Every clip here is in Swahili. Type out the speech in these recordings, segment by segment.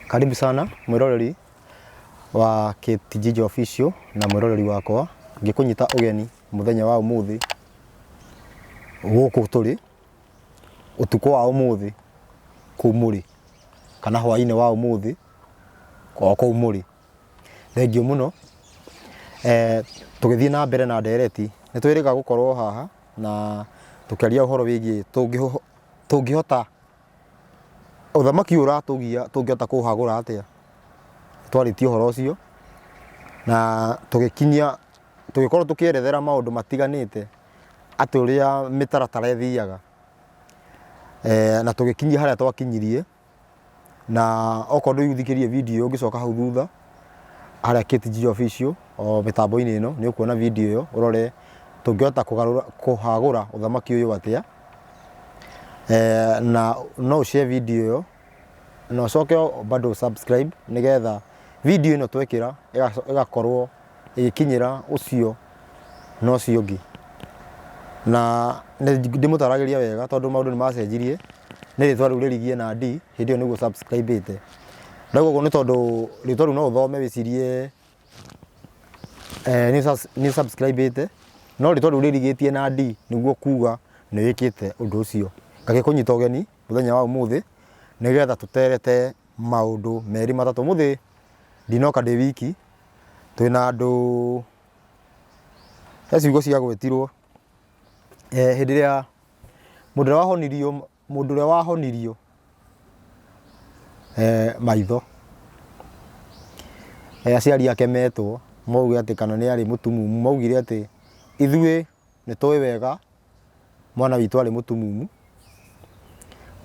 Karibu sana mwiroreri wa KTG Official na mwiroreri wakwa ngikunyita ugeni muthenya wa umuthi guku turi utuko wa umuthi kumuri kana hwaine wa umuthi kwa kumuri. Thengio muno tugithie na mbere na ndereti nitwirika gukorwo haha na tukiaria uhoro wigie tungihota uthamaki uratugia tungihota kuhagura atia twaritie uhoro ucio na tugikorwo tukierethera maundu matiganite ati uria mitaratara ithiaga na tugikinyia haria twakinyirie na okorwo nduyuthikirie video ungicoka hau thutha haria KTG Official o mitambo-ini ino ni ukuona video iyo urore tungihota kuhagura uthamaki uyu atia na no share video yo no coke bado subscribe nigetha video ino twekira igakorwo igikinyira ucio no cio ngi na ndimutaragiria wega tondu maundu ni macenjirie ni ritwa riu ririgie na D hindi yo niguo subscribe ite ndaguo ni tondu ritwa riu no uthome wicirie ni subscribe ite no ritwa riu ririgitie na D niguo kuga ni wikite undu ucio ngagikunyita ugeni muthenya wa umuthi nigetha tuterete maundu meri matatu. Muthi ndinoka ndi wiki twina andu ciugo cia gwetirwo hindi ria mundu uria wahonirio maitho aciari ake metwo mauge ati kana ni ari mutumumu maugire ati ithui ni twi wega mwana witu ari mutumumu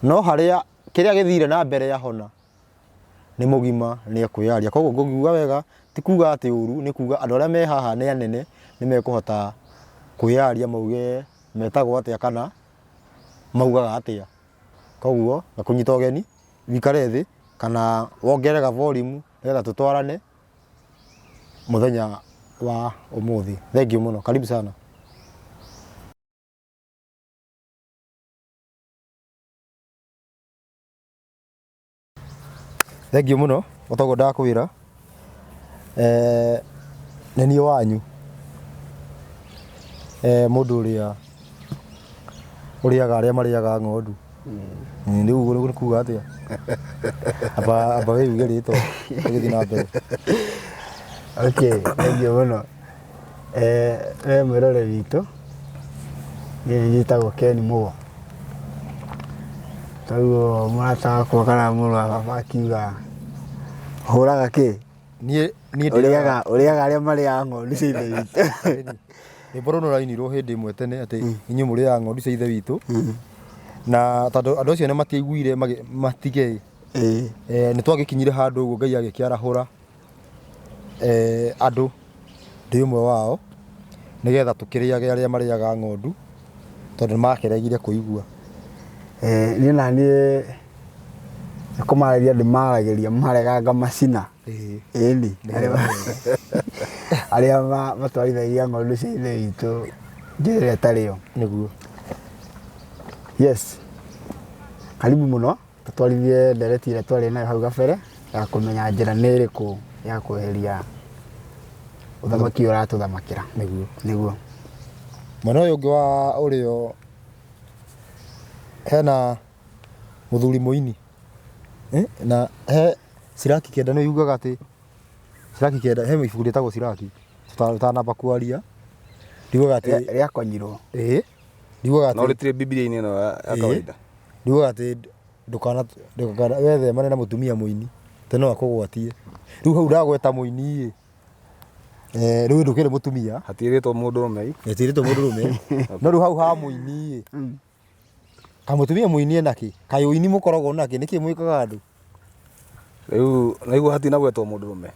no haria kiria githire na mbere ya hona ni mugima ni akuyaria koguo nguga wega ti kuga ati uru ni kuga andu aria me haha ni anene ni mekuhota kuyaria mauge metagwo atia kana maugaga atia koguo ngakunyita ugeni wikare thi kana wongerega volume nigetha tutwarane muthenya wa umuthi. Thengio muno, karibu sana. Thengio muno otogo ndakwira neni wanyu mundu uria uriaga aria mariaga ng'ondu ndiu ni kuga atia aba we uge rito ugithi na mbere. Okay, thengio muno mwirore witu gitagwo Ken Mugo taguo murata wakwa kana murwa akiuga huraga ki ni uriaga aria mariaga ng'ondu cia ithe witu ni mboro no rainirwo hindi imwe tene ati inyu muriaga ng'ondu cia ithe witu na tondu andu acio ni matiaiguire matige ni twagikinyire handu uguo Ngai agikiarahura andu ndi umwe wao nigetha tukiriage aria mariaga ng'ondu tondu makiregire kuigua ni nani kumaragia ndimaragiria mareganga macina ni aria matwarithagia ng'ondu cia ithe witu njira tario niguo. Yes, karibu muno tutwarithie ndereti ira twari nayo hau gabere ya kumenya njira ni iriku ya kweheria uthamaki uratuthamakira niguo mwena uyu ungi wa urio hena muthuri muini na he Siraki kenda no yugaga ati Siraki kenda he ibuku ritagwo Siraki tutanamba kwaria ndiugaga ati ria konyirwo ndiugaga ati no ritire Biblia-ini ino ya kawaida ndiugaga ati ndukana wethe mane na mutumia muini teno akugwatie riu hau ndagweta muini riu ndukire mutumia hatiritwo mundurume etiritwo mundurume no riu hau ha muini ka mutumia muini enaki kai uini mukoragwo naki niki mwikaga andu riu naiguo hatina gwetwo mundurume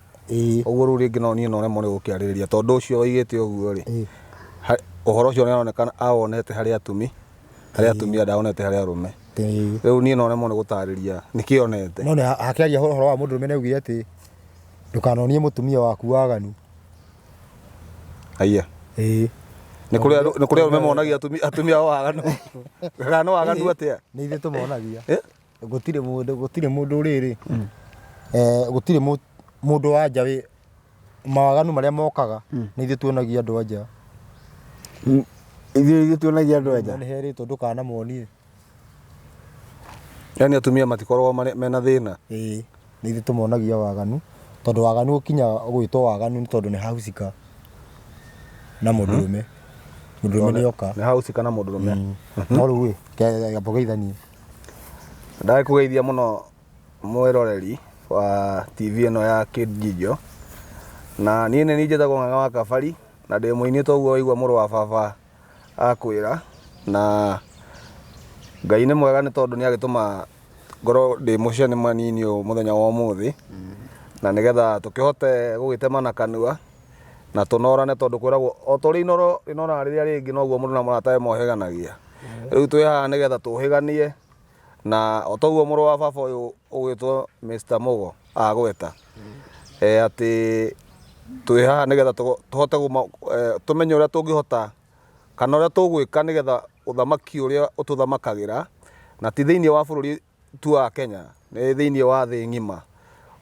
uguo riu ringi no nie no remo ni gukiaririria tondu ucio oigite uguo ri uhoro ucio nionekana awonete hari atumia ndaonete hari arume riu nie no remo ni gutariria nikionete no ni hakiaria uhoro wa mundurume ni augire ati ndukanonie mutumia waku waganu aya ni kuria arume monagia atumia waganu gano waganu atia ni ithe tumonagia gutire mundu riri gutire mundu wa nja wi mawaganu maria mokaga ni ithuĩ tuonagia andũ a nja ithuĩ tuonagia andũ a nja nĩ heritwo ndũkanamonie yani atumia matikoragwo mena thĩna nĩ ithuĩ tũmonagia waganu tondũ waganu ũkinya gwĩtwo waganu nĩ tondũ nĩ hahusika na mũndũrũme nĩ oka nĩ hahusika na mũndũrũme no rĩu gamba ũgeithanie ndagĩkũgeithia mũno mwĩroreri wa TV ĩno ya Kid Jijo na niĩ nĩ njĩtagwo Ng'ang'a wa Kabari na ndĩ mũini toguo waigua mũrũ wa baba akwĩra na Ngai nĩ mwega nĩ tondũ nĩ agĩtũma ngorwo ndĩ mũcene manini mũthenya wa ũmũthĩ na nĩgetha tũkĩhote gũgĩtemana kanua na tũnorane tondũ kwĩragwo o tũrĩ inoro rĩnoraga rĩrĩa rĩngĩ noguo mũndũ na mũratawe mohĩganagia rĩu twĩ haha nĩgetha tũhĩganie na o toguo mũrũ wa baba ũyũ ũgwĩtwo Mr. Mugo agweta atĩ twĩ haha nĩgetha tũhote tũmenye ũrĩa tũngĩhota kana ũrĩa tũgwĩka nĩgetha ũthamaki ũrĩa ũtũthamakagĩra na ti thĩinĩ wa bũrũri tu wa Kenya nĩ thĩinĩ wa thĩ ng'ima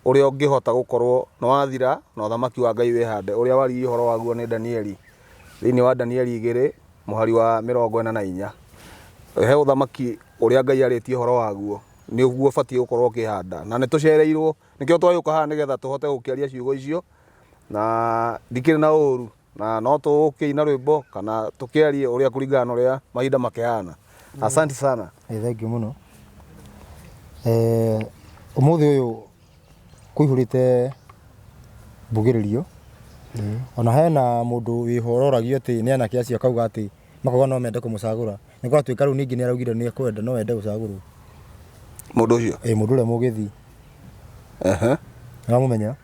ũrĩa ũngĩhota gũkorwo nĩ wathira na ũthamaki wa Ngai wĩhande ũrĩa waririe ũhoro waguo nĩ Danieli thĩinĩ wa Danieli 2 mũhari wa 44 he ũthamaki ũrĩa Ngai arĩtie ũhoro waguo nĩ ũguo ũbatiĩ gũkorwo ũkĩhanda na nĩ tũcereirwo nĩkĩo twagĩũka haha nĩgetha tũhote gũkĩaria ciugo icio na ndikĩrĩ na ũru na no tũkĩina rwĩmbo kana tũkĩarie ũrĩa kũringana na ũrĩa mahinda makĩhana asante sana thank you mũno ũmũthĩ ũyũ kũihũrĩte mbugĩrĩrio ona hena mũndũ wĩhororagio atĩ nĩ anake acio akauga atĩ makauga no mende kũmũcagũra nĩ gwatuĩka rĩu ningĩ nĩ araugire nĩ ekwenda no ende gũcagũrwo mũndũ ũcio mũndũ ũrĩa mũgĩthi nĩwamũmenya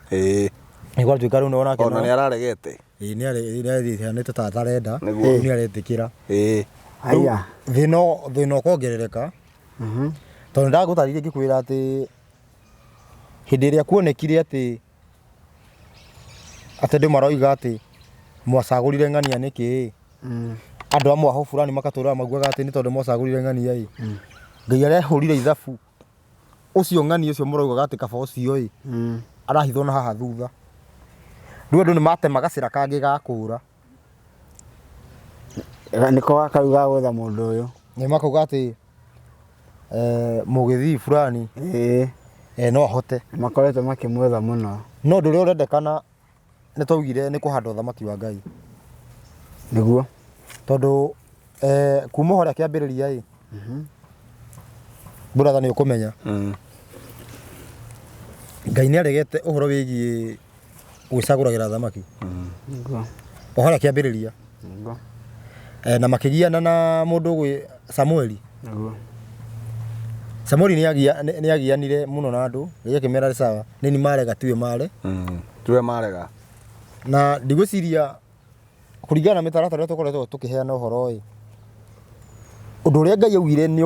nĩ gwatuĩka rĩu nonake ona nĩ araregete nĩarĩhanĩte ta atarenda nĩ aretĩkĩra aya thĩna ũkongerereka tondũ ndagũtarĩrie ngĩkwĩra atĩ hĩndĩ ĩrĩa kuonekire atĩ andũ maroiga atĩ mwacagũrire ng'ania nĩkĩ andũ amwe aho fulani makatũra maguaga atĩ nĩ tondũ mwacagũrire ng'ania Ngai arehũrire ithabu ũcio ng'ania ũcio mũroigaga atĩ kaba ũcio arahithwo na haha thutha rĩu andũ nĩ matema gacĩra kangĩ ga kũũra nĩko wakauga gwetha mũndũ ũyũ nĩ makauga atĩ mũgĩthii fulani no ahote makoretwo makĩmwetha mũno no ndũrĩa ũrendekana nĩ twaugire nĩ kũhanda ũthamaki wa Ngai nĩguo tondũ kuma ũhoro akĩambĩrĩria brother nĩ ũkũmenya Ngai nĩ aregete ũhoro wĩgiĩ gwĩcagũragĩra thamaki ũhoro akĩambĩrĩria na makĩgiana na mũndũ gwĩ Samueli Samueli nĩ agianire mũno na andũ rĩrĩa kĩmera sawa nĩ marega tiwe marega na ndigwĩciria kũringana na mĩtaratara ĩrĩa tũkoretwo tũkĩheana ũhoro ũndũ ũrĩa Ngai augire nĩ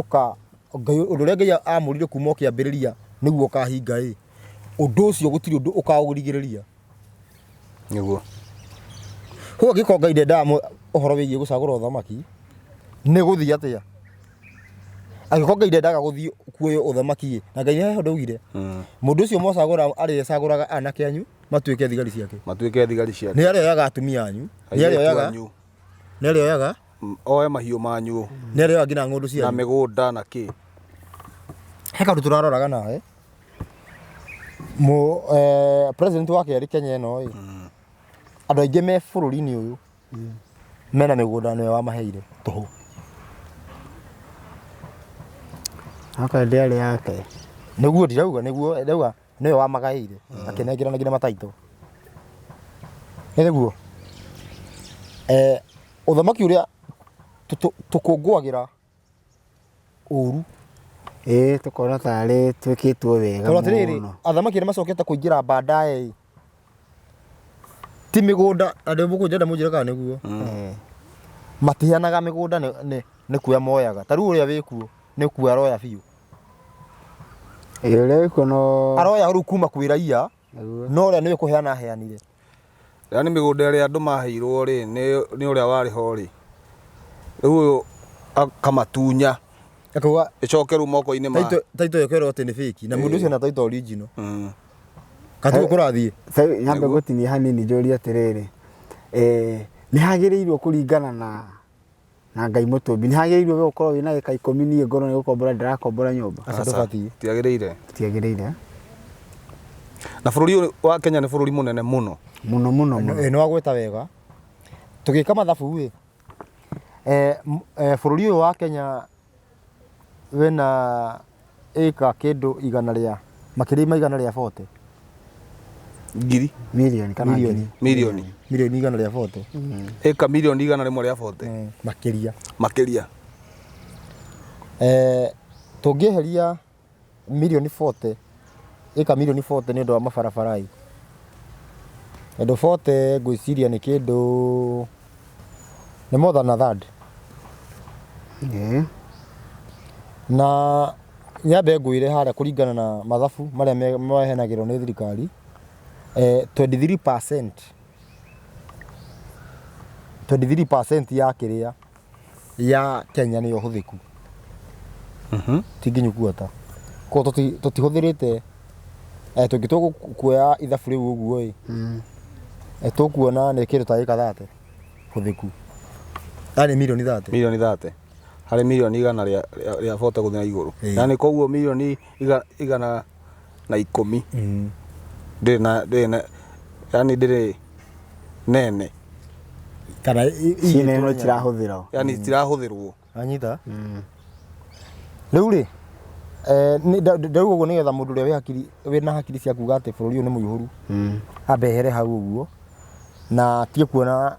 ũndũ ũrĩa Ngai amũrire kuma kĩambĩrĩria nĩguo kahinga ũndũ ũcio gũtirĩ ũndũ ũkaũrigĩrĩria nĩguo huo gĩko Ngai ndendaga ũhoro wĩgiĩ gũcagũra ũthamaki nĩ gũthiĩ atĩa agĩkorwo Ngai ndendaga gũthiĩ kuoya ũthamaki na Ngai he ndaugire mũndũ ũcio mwacagũra arĩcagũraga anake anyu matuĩke thigari ciake nĩ arĩoyaga atumia anyu nĩ arĩoyaga oe mahiũ manyu nĩ arĩoyaga nginya ng'ondu cianyu na mĩgũnda na kĩ he kaũndũ tũraroraga nawe president wa kerĩ Kenya ĩno andũ aingĩ me bũrũri-inĩ ũyũ mena mĩgũnda nĩwe wamaheire tũhũ haka ndĩarĩ yake nĩguo ndirauga ndauga nĩwe wamagaĩire akĩnengerana nginya mataitũ nĩguo ũthamaki ũrĩa tũkũngũagĩra ũru tũkona tarĩ twĩkĩtwo wega mũno atĩrĩrĩ athamaki nĩ macokete kũingĩra baadaye ti mĩgũnda andũ mũkũnjenda mũnjĩre kana nĩguo matihanaga mĩgũnda nĩ kuoya moyaga ta rĩu ũrĩa wĩkuo nĩ kuoya aroya biũ ũrĩa wĩkuo no aroya rĩu kuma kwĩ raia no ũrĩa nĩwe kũheana aheanire yani mĩgũnda ĩrĩa andũ maheirwo nĩ ũrĩa warĩ ho rĩu ũyũ akamatunya akauga ĩcoke rĩu moko-inĩ ma taito ĩyo kwĩrwo atĩ nĩ fake na mũndũ ũcio na taito original Katuo kũrathiĩ. Nyambe gũtinia hanini njũrie atĩrĩrĩ. Nĩ hagĩrĩirwo kũringana na Ngai Mũtũmbi. Nĩ hagĩrĩirwo we ũkorwo wĩna ĩka 10 niĩ ngorwo nĩ gũkombora ndĩrakombora nyũmba. Aca ndũbatiĩ. Tiagĩrĩire. Tiagĩrĩire. Na bũrũri ũyũ wa Kenya nĩ bũrũri mũnene mũno. Mũno. Nĩ wagwĩta wega. Tũgĩka mathabu ĩ. Bũrũri ũyũ wa Kenya wĩna ĩka kĩndũ igana rĩa makĩria ma igana rĩa 40. Ngiri. Milioni kana ngiri. Milioni. Milioni igana rĩa 40. Ĩka milioni igana rĩmwe rĩa 40. Makĩria. Tũngĩeheria milioni 40 ĩka milioni 40 nĩ ũndũ wa mabarabara ĩ. Ũndũ 40 ngwĩciria nĩ kĩndũ nĩ more than a third. Na nyambe ngwĩre harĩa kũringana na mathabu marĩa mahenagĩrwo nĩ thirikari 23% ya kĩrĩa ya Kenya nĩyo hũthĩku. Tinginyu kuota. Ko tũtihũthĩrĩte tũngĩtua kuoya ithabu rĩu ũguo ĩ. Tũkuona nĩ kĩndũ ta ĩka 30 hũthĩku. Yaani milioni 30. Milioni 30. Harĩ milioni igana rĩa 40 gũthiĩ na igũrũ. Yaani koguo milioni igana na 10. Ndĩrĩ nene. Kana ciene no cirahũthĩrwo. Yaani cirahũthĩrwo. Anyita. Rĩu rĩ ndauga ũguo nĩgetha mũndũ ũrĩa wĩna hakiri cia kuga atĩ bũrũri ũyũ nĩ mũihũru ambehere hau ũguo na tie kuona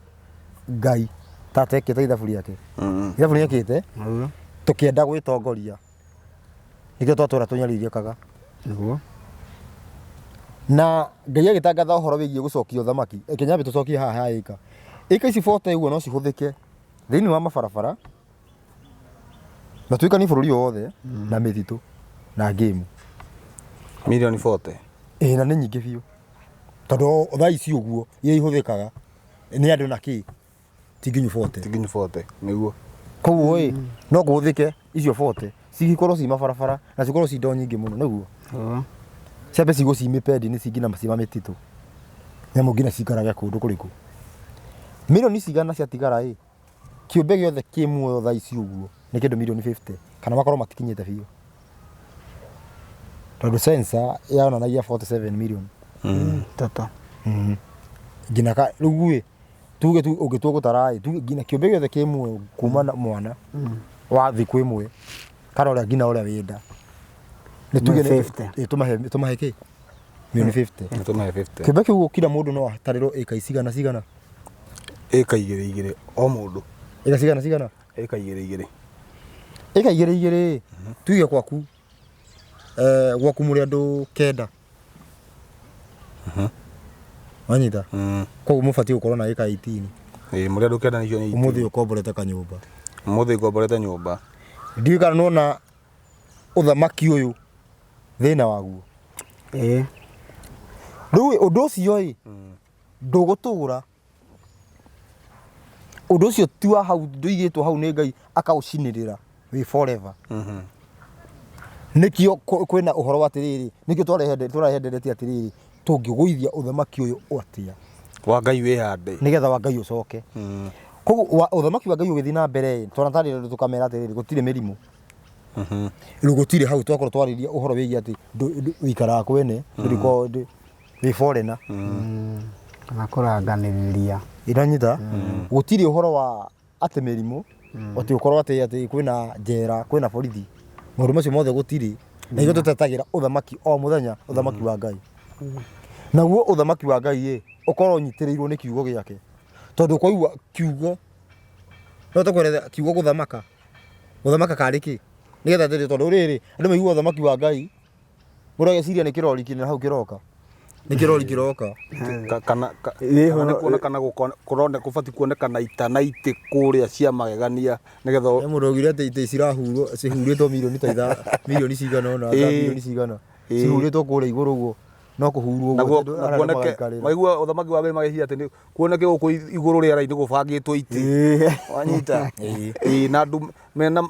Ngai tata ekĩte ithabu rĩake. Ithabu rĩakĩte tũkĩenda gwĩtongoria nĩkĩo twatũra tũnyariirĩkaga. Na Ngai agĩtangatha ũhoro wĩgiĩ gũcokia ũthamaki. Kenya mbĩ tũcokie haha ĩka. Ĩka ici 40 ũguo no cihũthĩke thĩinĩ wa mabarabara na tuĩkanie bũrũri wothe na mĩthitũ na game. Milioni 40. Na nĩ nyingĩ biũ. Tondũ thaa ici ũguo iria ihũthĩkaga nĩ andũ na kĩ tinginyu 40. Nĩguo. Koguo no kũhũthĩke icio 40 cigikorwo ci mabarabara na cikorwo ci ndo nyingĩ mũno nĩguo. Ciambe cigũ ci mĩpendi nĩ cingina macima mĩtitũ. Nyamũ ngina cikarage kũndũ kũrĩkũ. Milioni cigana ciatigara kĩũmbe gĩothe kĩ muoyo thaa ici ũguo nĩ kĩndũ milioni 50 kana makorwo matikinyĩte biũ. Tondũ sensor yonanagia 47 million. Toto. Ngina rĩu tuge tu ũngĩtua gũtara tuge ngina kĩũmbe gĩothe kĩ muoyo kuma mwana wa thikũ ĩmwe kana ũrĩa ngina ũrĩa wenda. Nĩ tuge 50. Tumahe kĩ? Milioni 50. Tumahe 50. Kĩũmbe kĩu kila mũndũ no atarĩrwo ĩka cigana. Ĩka igĩrĩ o mũndũ. Ĩka cigana. Ĩka igĩrĩ. Ĩka igĩrĩ tuge gwaku gwaku mũrĩ andũ 9. Wanyita. Koguo mũbatiĩ gũkorwo na ĩka 18. Mũrĩ andũ 9 nĩcio nĩ. Ũmũthĩ ũkomborete kanyũmba. Ũmũthĩ ngomborete nyũmba. Ndiũĩ kana nona ũthamaki ũyũ thĩna waguo. Rĩu ũndũ ũcio ndũgũtũra. Ũndũ ũcio ti wa hau ndũigĩtwo hau nĩ Ngai akaũcinĩrĩra wĩ forever. Nĩkĩo kwĩna ũhoro wa atĩrĩrĩ nĩkĩo tũrehenderetie atĩrĩrĩ tũngĩgũithia ũthamaki ũyũ atĩa wa Ngai wĩhande nĩgetha wa Ngai ũcoke. Koguo ũthamaki wa Ngai ũgĩthiĩ na mbere tũnatarĩria tũkamera atĩrĩrĩ gũtirĩ mĩrimũ. Rĩu gũtirĩ hau twakorwo twarĩria ũhoro wĩgiĩ atĩ wĩikaraga kwene ndũrĩkorwo wĩ foreigner kana kũranganĩrĩria. Iranyita gũtirĩ ũhoro wa atĩ mĩrimũ atĩ ũkorwo atĩ kwĩna njera kwĩna borithi maũndũ macio mothe gũtirĩ na ithuĩ tũtetagĩra ũthamaki o mũthenya ũthamaki wa Ngai. Naguo ũthamaki wa Ngai ũkorwo ũnyitĩrĩirwo nĩ kiugo gĩake tondũ kwaigua kiugo no tũkwerethera kiugo gũthamaka karĩ kĩ nĩgetha atĩrĩ tondũ rĩrĩ andũ maigua ũthamaki wa Ngai mũrageciria nĩ kĩrori kĩnene hau kĩroka nĩ kĩrori kĩroka kana kuonekana kũbatiĩ kuonekana itana itĩ kũrĩa cia magegania nĩgetha mũndũ augire atĩ itĩ cirahurwo cihurĩtwo milioni cigana ona milioni cigana cihurĩtwo kũrĩa igũrũ ũguo no kũhurwo ũguo kuoneke maigua ũthamaki wa Ngai mageciria atĩ kuoneke gũkũ igũrũ rĩera-inĩ gũbangĩtwo itĩ wanyita na andũ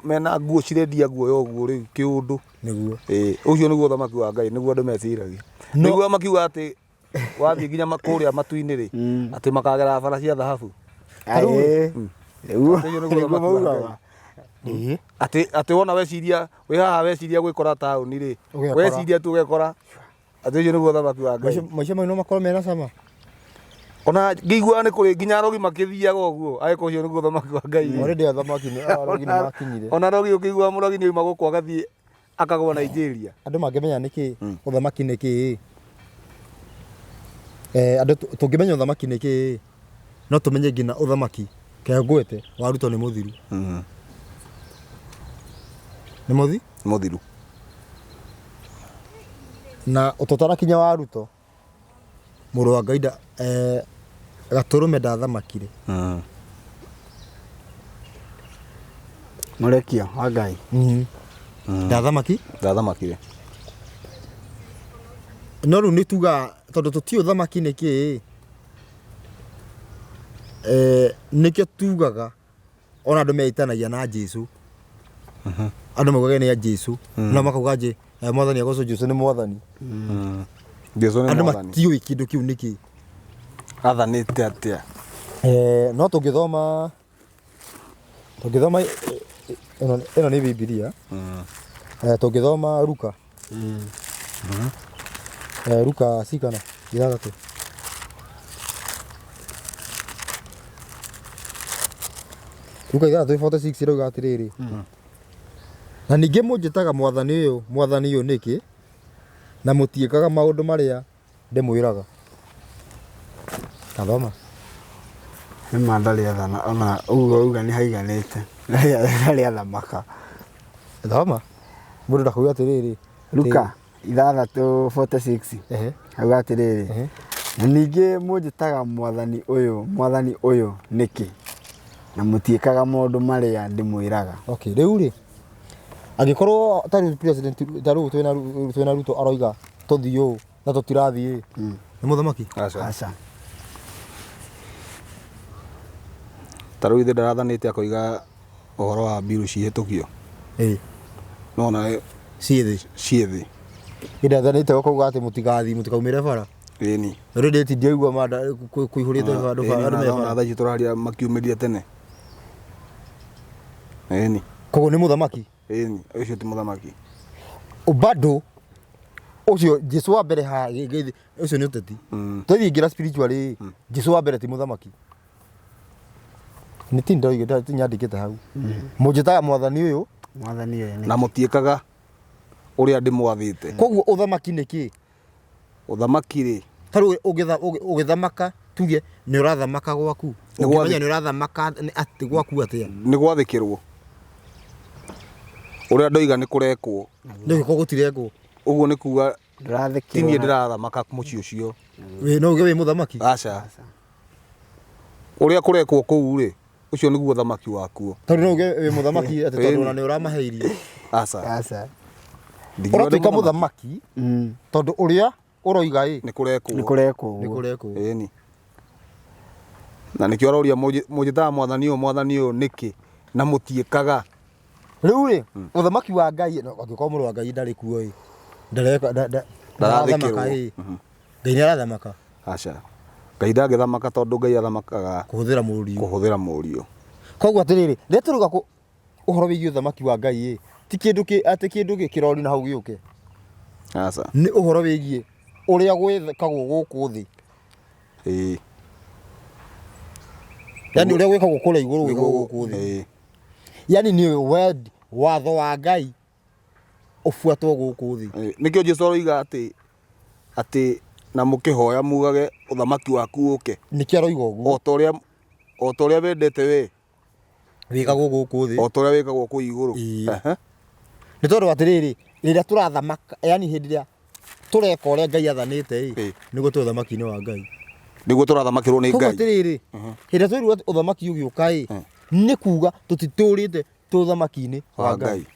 mena nguo cirendia guoya ũguo rĩu kĩũndũ nĩguo ũcio nĩguo ũthamaki wa Ngai nĩguo andũ meciragia nĩguo makiuga atĩ wathiĩ nginya kũrĩa matu-inĩ rĩ atĩ makagera bara cia thahabu nĩguo maugaga atĩ wona weciria wĩ haha weciria gwĩkora taũni rĩ weciria tu ũgekora atĩ ũcio nĩguo ũthamaki wa Ngai. Maica mau no makorwo mena cama. Ona ngĩiguaga nĩ kũrĩ nginya arogi makĩthiaga ũguo agĩkorwo ũcio nĩguo ũthamaki wa Ngai. Already athamaki arogi nĩ makinyire. Ona arogi ũkĩigua mũrogi nĩ oima gũkũ agathiĩ akagwa Nigeria. Andũ mangĩmenya nĩkĩ ũthamaki nĩkĩ andũ tũngĩmenya ũthamaki nĩkĩ no tũmenye nginya ũthamaki Kĩangwete warutwo nĩ mũthiru. Nĩ mũthiru na ũtũtarakinya waruto mũrũ wa Ngai Gatũrũme ndathamakire. Mũrekio wa Ngai ndathamakire no rĩu nĩ tuga tondũ tũtiĩ ũthamaki nĩkĩ nĩkĩo tugaga ona andũ meitanagia na Jesũ. Andũ maugaga nĩ a Jesũ na makauga mwathani agocwo Jesũ nĩ mwathani. Andũ matiũĩ kĩndũ kĩu nĩkĩ athanĩte atĩa. No tũngĩthoma ĩno nĩ Bibilia. Tũngĩthoma Luka Luka cikana 6 Luka 6:46 ĩrauga atĩrĩrĩ na ningĩ mũnjĩtaga mwathani ũyũ nĩkĩ na mũtiĩkaga maũndũ marĩa ndĩmwĩraga. Kathoma nĩ mandari athana ona ũguo uga nĩ haiganĩte rĩrĩa athamaka. Thoma mũndũ ndakuga atĩrĩrĩ Luka 6:46 auga atĩrĩrĩ na ningĩ mũnjĩtaga mwathani ũyũ nĩkĩ na mũtiĩkaga maũndũ marĩa ndĩmwĩraga. Okay, rĩu rĩ angĩkorwo tarĩ president tarĩ twĩna Ruto aroiga tũthiĩ ũũ na tũtirathiĩ nĩ mũthamaki? Aca. Tarĩu ithe ndarathanĩte akoiga ũhoro wa mbiru cihĩtũkio. No na ciĩ thĩ. Ndathanĩte ũkauga atĩ mũtikaumĩre bara. Ĩni. Already tindiaigua kũihũrĩte andũ bara. Thaa ici tũraria makiumĩria tene. Ĩni. Koguo nĩ mũthamaki? Ĩni, ũcio ti mũthamaki. Bado ũcio Jesũ wa mbere ũcio nĩ ũteti. Tũthiĩ ingĩra spiritually Jesũ wa mbere ti mũthamaki. Nĩ tindoiga nyandĩkĩte hau. Mũnjĩtaga mwathani ũyũ na mũtiĩkaga ũrĩa ndĩmwathĩte. Koguo ũthamaki nĩkĩ? Ũthamaki rĩ tarĩu ũgĩthamaka tuge nĩ ũrathamaka gwaku. Ũngĩmenya nĩ ũrathamaka atĩ gwaku atĩa? Nĩ gwathĩkĩrwo. Ũrĩa ndoiga nĩ kũrekwo. Nĩ gũkorwo gũtirekwo. Ũguo nĩ kuga ndĩrathĩkĩrwo. Ti niĩ ndĩrathamaka mũciĩ ũcio. No uge wĩ mũthamaki? Aca. Ũrĩa kũrekwo kũu rĩ ũcio nĩguo ũthamaki wakuo. Tondũ no uge wĩ mũthamaki atĩ tondũ nĩ ũramahe irio. Aca. Ũratuĩka mũthamaki tondũ ũrĩa ũroiga nĩ kũrekwo. Nĩ kũrekwo. Ĩni. Na nĩkĩo aroria mũnjĩtaga mwathani ũyũ nĩkĩ na mũtiĩkaga. Rĩu rĩ ũthamaki wa Ngai angĩkorwo mũrũ wa Ngai ndarĩ kuo ĩ ndarathamaka ĩ Ngai nĩ arathamaka. Aca. Ngai ndangĩthamaka tondũ Ngai athamakaga kũhũthĩra mũriũ. Koguo atĩrĩrĩ rĩrĩa tũrauga ũhoro wĩgiĩ ũthamaki wa Ngai ĩ ti kĩndũ kĩrori na hau gĩũke. Aca. Nĩ ũhoro wĩgiĩ ũrĩa gwĩkagwo gũkũ thĩ. Yani ũrĩa gwĩkagwo kũrĩa igũrũ gwĩkagwo gũkũ thĩ. Yani nĩ watho wa Ngai ũbuatwo gũkũ thĩ. Nĩkĩo Jesũ aroiga atĩ na mũkĩhoya mugage ũthamaki waku ũke. Nĩkĩo aroiga ũguo. O ta ũrĩa wendete we wĩkagwo gũkũ thĩ. O ta ũrĩa wĩkagwo kũu igũrũ. Nĩ tondũ atĩrĩrĩ rĩrĩa tũrathamaka yani hĩndĩ ĩrĩa tũreka ũrĩa Ngai athanĩte nĩguo tũ ũthamaki-inĩ wa Ngai. Nĩguo tũrathamakĩrwo nĩ Ngai. Koguo atĩrĩrĩ hĩndĩ ĩrĩa twĩrwo ũthamaki ũgĩũka nĩ kuga tũtitũrĩte ũthamaki-inĩ wa Ngai.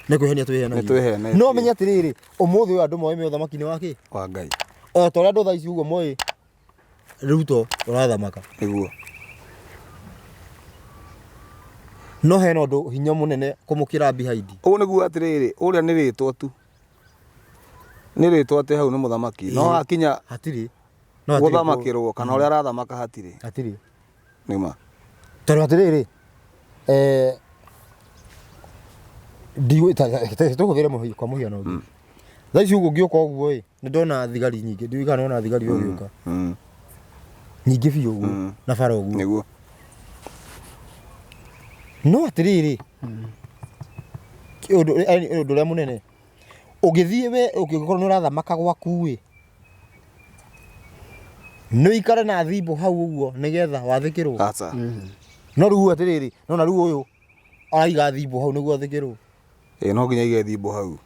Nĩ kwĩhenia twĩhenagia. No menya atĩrĩrĩ ũmũthĩ ũyũ andũ moĩ ũthamaki-inĩ wa Ngai. O ta ũrĩa andũ thaa ici ũguo moĩ Ruto ũrathamaka. Nĩguo. No hena ũndũ hinya mũnene kũmũkĩra behind. Ũguo nĩguo atĩrĩrĩ ũrĩa nĩ rĩtwa tu. nĩ rĩtwa atĩ hau nĩ mũthamaki no hakinya hatirĩ gũthamakĩrwo kana ũrĩa arathamaka hatirĩ nĩma tondũ atĩrĩrĩ tũhũthĩre kwa mũhiano ũngĩ thaa ici ũguo ngĩũka ũguo ĩ nĩ ndona thigari nyingĩ ndiũĩ kana nona thigari ũgĩũka nyingĩ biũ ũguo na bara ũguo nĩguo no atĩrĩrĩ ũndũ ũrĩa mũnene ũgĩthiĩ we ũngĩkorwo nĩ ũrathamaka gwaku ĩ nĩ ũikare na thimbo hau ũguo nĩgetha wathĩkĩrwo aca no rĩu atĩrĩrĩ nona rĩu ũyũ araiga thimbo hau nĩguo athĩkĩrwo no nginya ige thimbo hau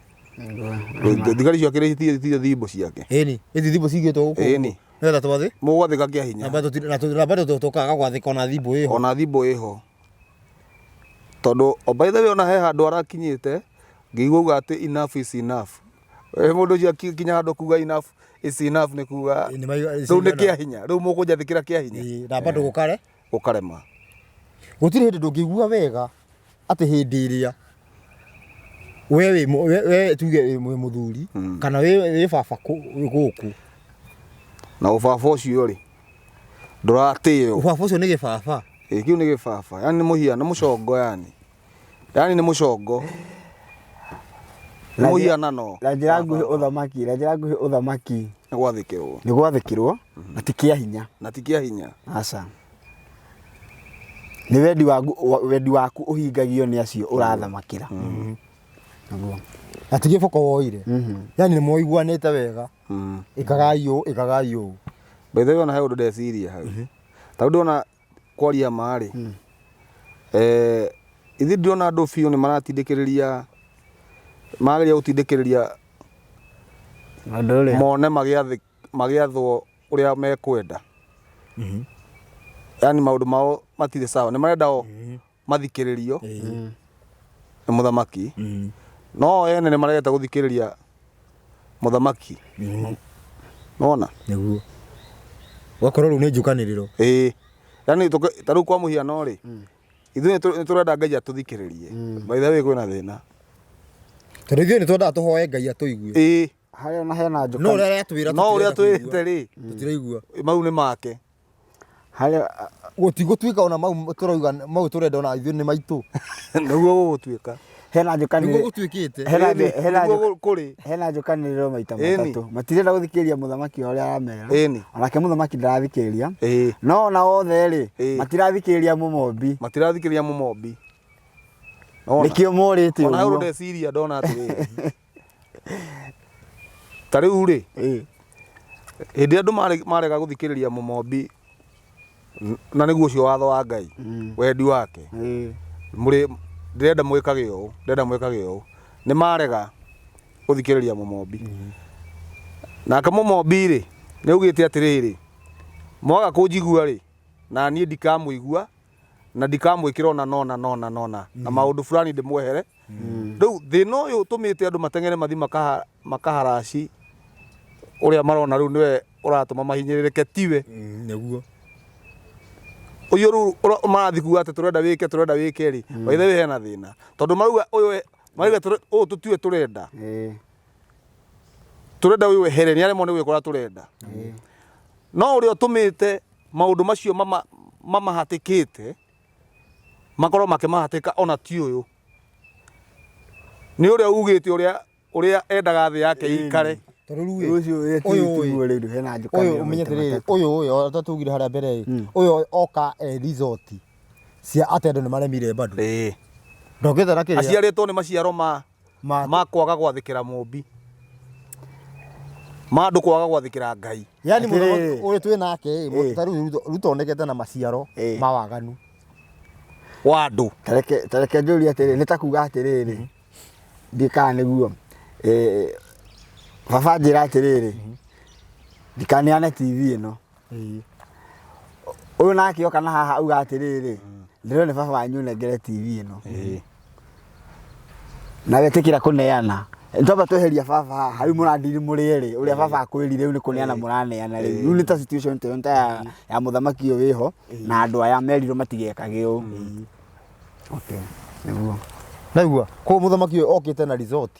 thigari ciake rĩtiĩ thimbo ciake ĩni ithi thimbo cigĩtwo gũkũ ĩni nĩgetha twathĩ mũgwathĩka kĩa hinya na bado tũkaga gwathĩka ona thimbo ĩho ona thimbo ĩho tondũ by the way ona he handũ arakinyĩte ngĩigua uga atĩ enough is enough mũndũ ũcio akinya handũ kuga enough is enough nĩ kuga rĩu nĩ kĩa hinya rĩu mũkũnjathĩkĩra kĩa hinya na bado gũkarema gũtirĩ hĩndĩ ndũngĩigua wega atĩ hĩndĩ ĩrĩa we tuge wĩ mũthuri kana wĩ baba gũkũ na ũbaba ũcio rĩ ndũratĩo ũbaba ũcio nĩ gĩbaba kĩu nĩ gĩbaba yani nĩ mũhiano mũcongo yani nĩ mũcongo nĩ mũhianano na njĩra nguhĩ ũthamaki nĩ gwathĩkĩrwo na ti kĩa hinya aca nĩ wendi waku ũhingagio nĩ acio ũrathamakĩra atigĩboka woire yani nĩ moiguanĩte wega ĩkagai ũũ by the way ona he ũndũ ndeciria hau tondũ ndona kwaria marĩ ithi ndĩrona andũ biũ nĩ maratindĩkĩrĩria mageria gũtindĩkĩrĩria mone magĩathwo ũrĩa mekwenda yani maũndũ mao matirĩ sawa nĩ marenda o mathikĩrĩrio nĩ mũthamaki no ene nĩ marenda gũthikĩrĩria mũthamaki nona nĩguo wakorwo rĩu nĩ njũkanĩrĩro yani ta rĩu kwa mũhiano rĩ ithuĩ nĩ tũrenda Ngai atũthikĩrĩrie by the way kwĩna thĩna tondũ ithuĩ nĩ twendaga tũhoe Ngai atũigue harĩa ona hena njũkanĩrĩro no ũrĩa atwĩra no ũrĩa twĩte rĩ tũtiraigua mau nĩ make harĩa gũtigũtuĩka ona mau tũrenda ona ithuĩ nĩ maitũ nĩguo gũgũtuĩka hena njũkanĩrĩro gũtuĩkĩte hena njũkanĩrĩro maita matatũ matirenda gũthikĩrĩria mũthamaki ũrĩa aramera onake mũthamaki ndarathikĩrĩria no ona othe rĩ matirathikĩrĩria mũmombi nĩkĩo morĩte ona ũrũ ndeciria ndona atĩrĩrĩ ta rĩu rĩ hĩndĩ andũ marega gũthikĩrĩria mũmombi na nĩguo ũcio watho wa Ngai wendi wake ndĩrenda mwĩkage ũũ nĩ marega gũthikĩrĩria mũmombi nake mũmombi rĩ nĩ augĩte atĩrĩrĩ mwaga kũnjigua rĩ na niĩ ndikamũigua na ndikamwĩkĩra ona nona na maũndũ fulani ndĩmwehere rĩu thĩna ũyũ ũtũmĩte andũ mateng'ere mathi makaharaci ũrĩa marona rĩu nĩwe ũratũma mahinyĩrĩrĩke tiwe nĩguo ũyũ rĩu marathi kuga atĩ tũrenda wĩke rĩ by the way hena thĩna tondũ marauga ũyũ tũtiwe tũrenda ũyũ wehere nĩ aremwo nĩ gwĩkora tũrenda no ũrĩa ũtũmĩte maũndũ macio mamahatĩkĩte makorwo makĩmahatĩka ona ti ũyũ nĩ ũrĩa ugĩte ũrĩa endaga thĩ yake ikare ũyũ umenye atĩrĩrĩ ũyũ tatugire harĩa mbere ũyũ oka resort cia atĩ andũ nĩ maremire bado ndokĩte na kĩrĩa aciarĩtwo nĩ maciaro ma kwaga gwathĩkĩra mũmbi ma andũ kwaga gwathĩkĩra Ngai yani ũyũ twĩ nake rĩu tonekete na maciaro ma waganu wa andũ tareke njũrie atĩrĩrĩ nĩ ta kuga atĩrĩrĩ ndikaga nĩguo baba njĩra atĩrĩrĩ ndikaneane TV ĩno ũyũ nake oka na haha auga atĩrĩrĩ ndĩrona baba wanyu nengere TV ĩno na wetĩkĩra kũneana Ntoba tweheria baba haha rĩu mũrandiri mũrĩ erĩ ũrĩa baba akwĩrire rĩu nĩ kũneana mũraneana rĩu nĩ ta situation ta ya mũthamaki ũyũ wĩho na andũ aya merirwo matigekage ũũ okay nĩguo naigua kũ mũthamaki ũyũ okĩte na resort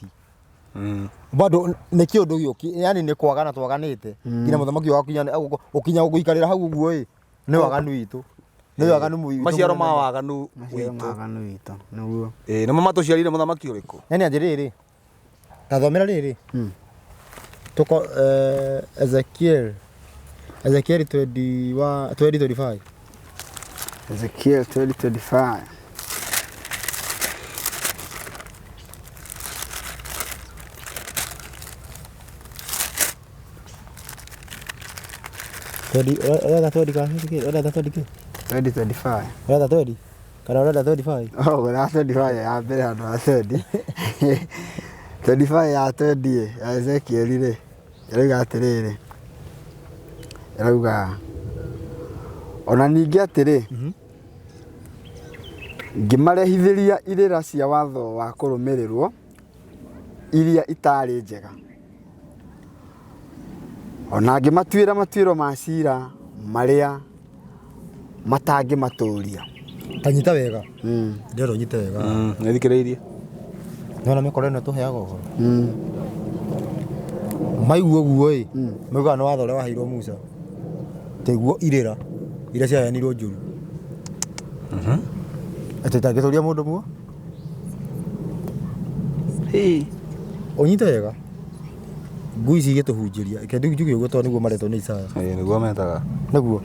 bado nä kä å ndå gä å yani nä kwagana twaganä te nginya må thamaki wa å kinya gå ikarä ra hau å guo ä nä waganu witå nä waganu maciaro ma waganu witå nĩguo nä mo matå ciarire må thamaki å rä kå yani anjä rä rä tathomera rä rä tuko Ezekiel 2025 Ezekiel 2025 Urenda 20 kana urenda 20 2025 urenda 20 kana urenda 35 gwetha 25 ya mbere handå ha 20 25 ya 20 ya Ezekiel rä ĩrauga atĩrĩrĩ ĩrauga ona ningĩ atĩrĩ ngĩmarehithĩria irĩra cia watho wa kũrũmĩrĩrwo iria itarĩ njega ona ngĩmatuĩra matuĩro ma cira marĩa matangĩmatũũria tanyita wega ndĩrenda ũnyite wega nĩ thikĩrĩirie nĩona mĩkora ĩno tũheaga ũhoro maigua ũguo ĩ maugaga nĩ watho ũrĩa waheirwo Musa teguo irĩra iria ciaheanirwo njũru atĩ itangĩtũũria mũndũ muo ũnyite wega ngui ici igĩtũhunjĩria reke njuge ũguo tondũ nĩguo maretwo nĩ Isaya nĩguo metaga nĩguo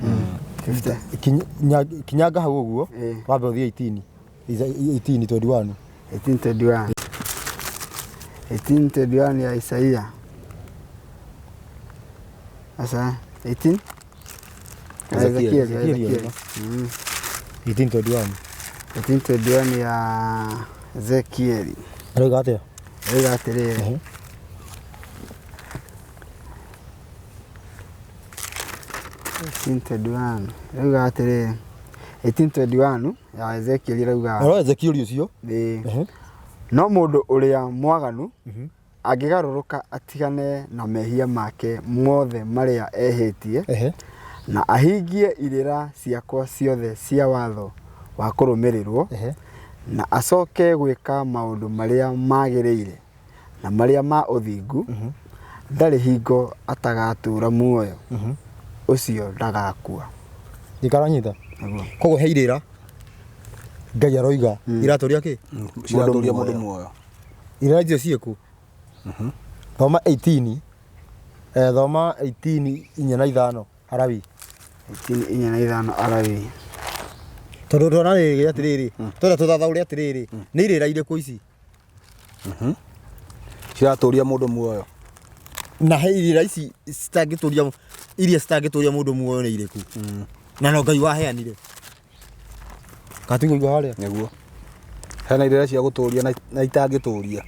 kinyanga hau ũguo wambe ũthiĩ 18:21 18:21 ya Isaia asa 18 Ezekiel 18:21 ya Ezekiel arauga atĩa arauga atĩrĩrĩ rauga atĩrĩrĩ 18:21 ya Ezekiel rauga Ezekiel ũcio no mũndũ ũrĩa mwaganu angĩgarũrũka atigane na mehia make mothe marĩa ehĩtie na ahingie irĩra ciakwa ciothe cia watho wa kũrũmĩrĩrwo na acoke gwĩka maũndũ marĩa magĩrĩire na marĩa ma ũthingu ndarĩ hingo atagatũũra muoyo ũcio ndagakua ikaranyita koguo he irĩra Ngai aroiga iratũria kĩ ciratũria mũndũ muoyo irĩra icio ciĩkũ thoma 18 thoma 18:4 Arabi 18:4 Arabi tondũ twana rĩrĩ atĩrĩrĩ twenda tũthathaũre atĩrĩrĩ nĩ irĩra irĩkũ ici ciratũria mũndũ muoyo na he irĩra ici citangĩtũria iria citangĩtũria mũndũ muoyo nĩ irĩkũ na no Ngai waheanire katigũigua harĩa nĩguo hena irĩra cia gũtũria na itangĩtũria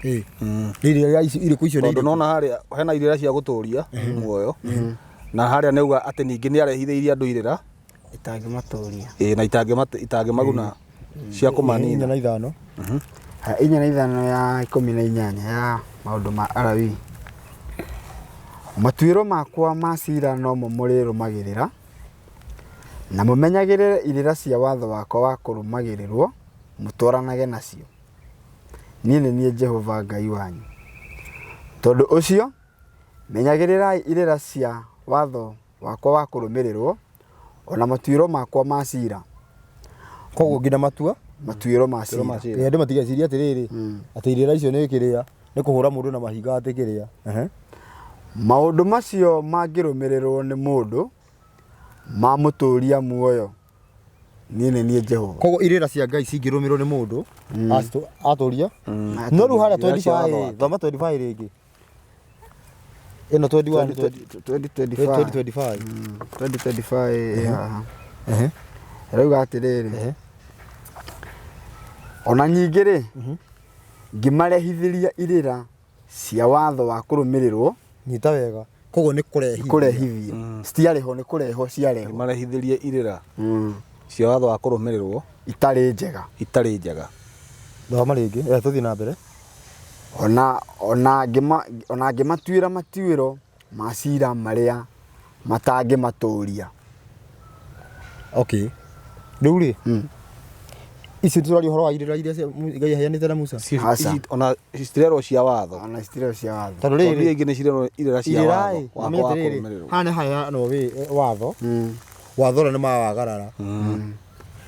irĩra ici irĩkũ icio nĩ tondũ nona harĩa hena irĩra cia gũtũria muoyo na harĩa neuga atĩ ningĩ nĩ arehithĩirie andũ irĩra itangĩmatũria na itangĩmaguna cia kũmanina 4:5 4:5 ya 18 ya maũndũ ma Arabi matuĩro makwa ma cira no mo mũrĩrũmagĩrĩra na mũmenyagĩrĩre irĩra cia watho wakwa wa kũrũmagĩrĩrwo mũtwaranage nacio niĩ nĩ niĩ Jehova Ngai wanyu tondũ ũcio menyagĩrĩrai irĩra cia watho wakwa wa kũrũmĩrĩrwo ona matuĩro makwa ma cira koguo nginya matuĩro ma cira andũ matigeciria atĩrĩrĩ atĩ irĩra icio nĩ kĩrĩa nĩ kũhũra mũndũ na mahiga atĩ kĩrĩa maũndũ macio mangĩrũmĩrĩrwo nĩ mũndũ mamũtũria muoyo niĩ nĩ niĩ Jehova koguo irĩra cia Ngai cingĩrũmĩrwo nĩ mũndũ atũria no rĩu harĩa 25 thoma 25 rĩngĩ ĩno 2025 rauga atĩrĩrĩ ona ningĩ rĩ ngĩmarehithĩria irĩra cia watho wa kũrũmĩrĩrwo nyita wega koguo nĩ kũrehithia citiarĩ ho nĩ kũrehwo ciarehwo marehithĩrie irĩra cia watho wa kũrũmĩrĩrwo itarĩ njega thoma rĩngĩ tũthiĩ na mbere ona ngĩmatuĩra matuĩro ma cira marĩa matangĩmatũũria okay rĩu rĩ ici tũraria ũhoro wa irĩra iria Ngai aheanĩte na Musa. Ona citirerwo cia watho. Ona citirerwo cia watho. Tondũ rĩrĩ Iria ingĩ nĩ cirerwo irĩra cia watho. Haha nĩ haheanwo watho. Watho ũrĩa nĩ mawagarara.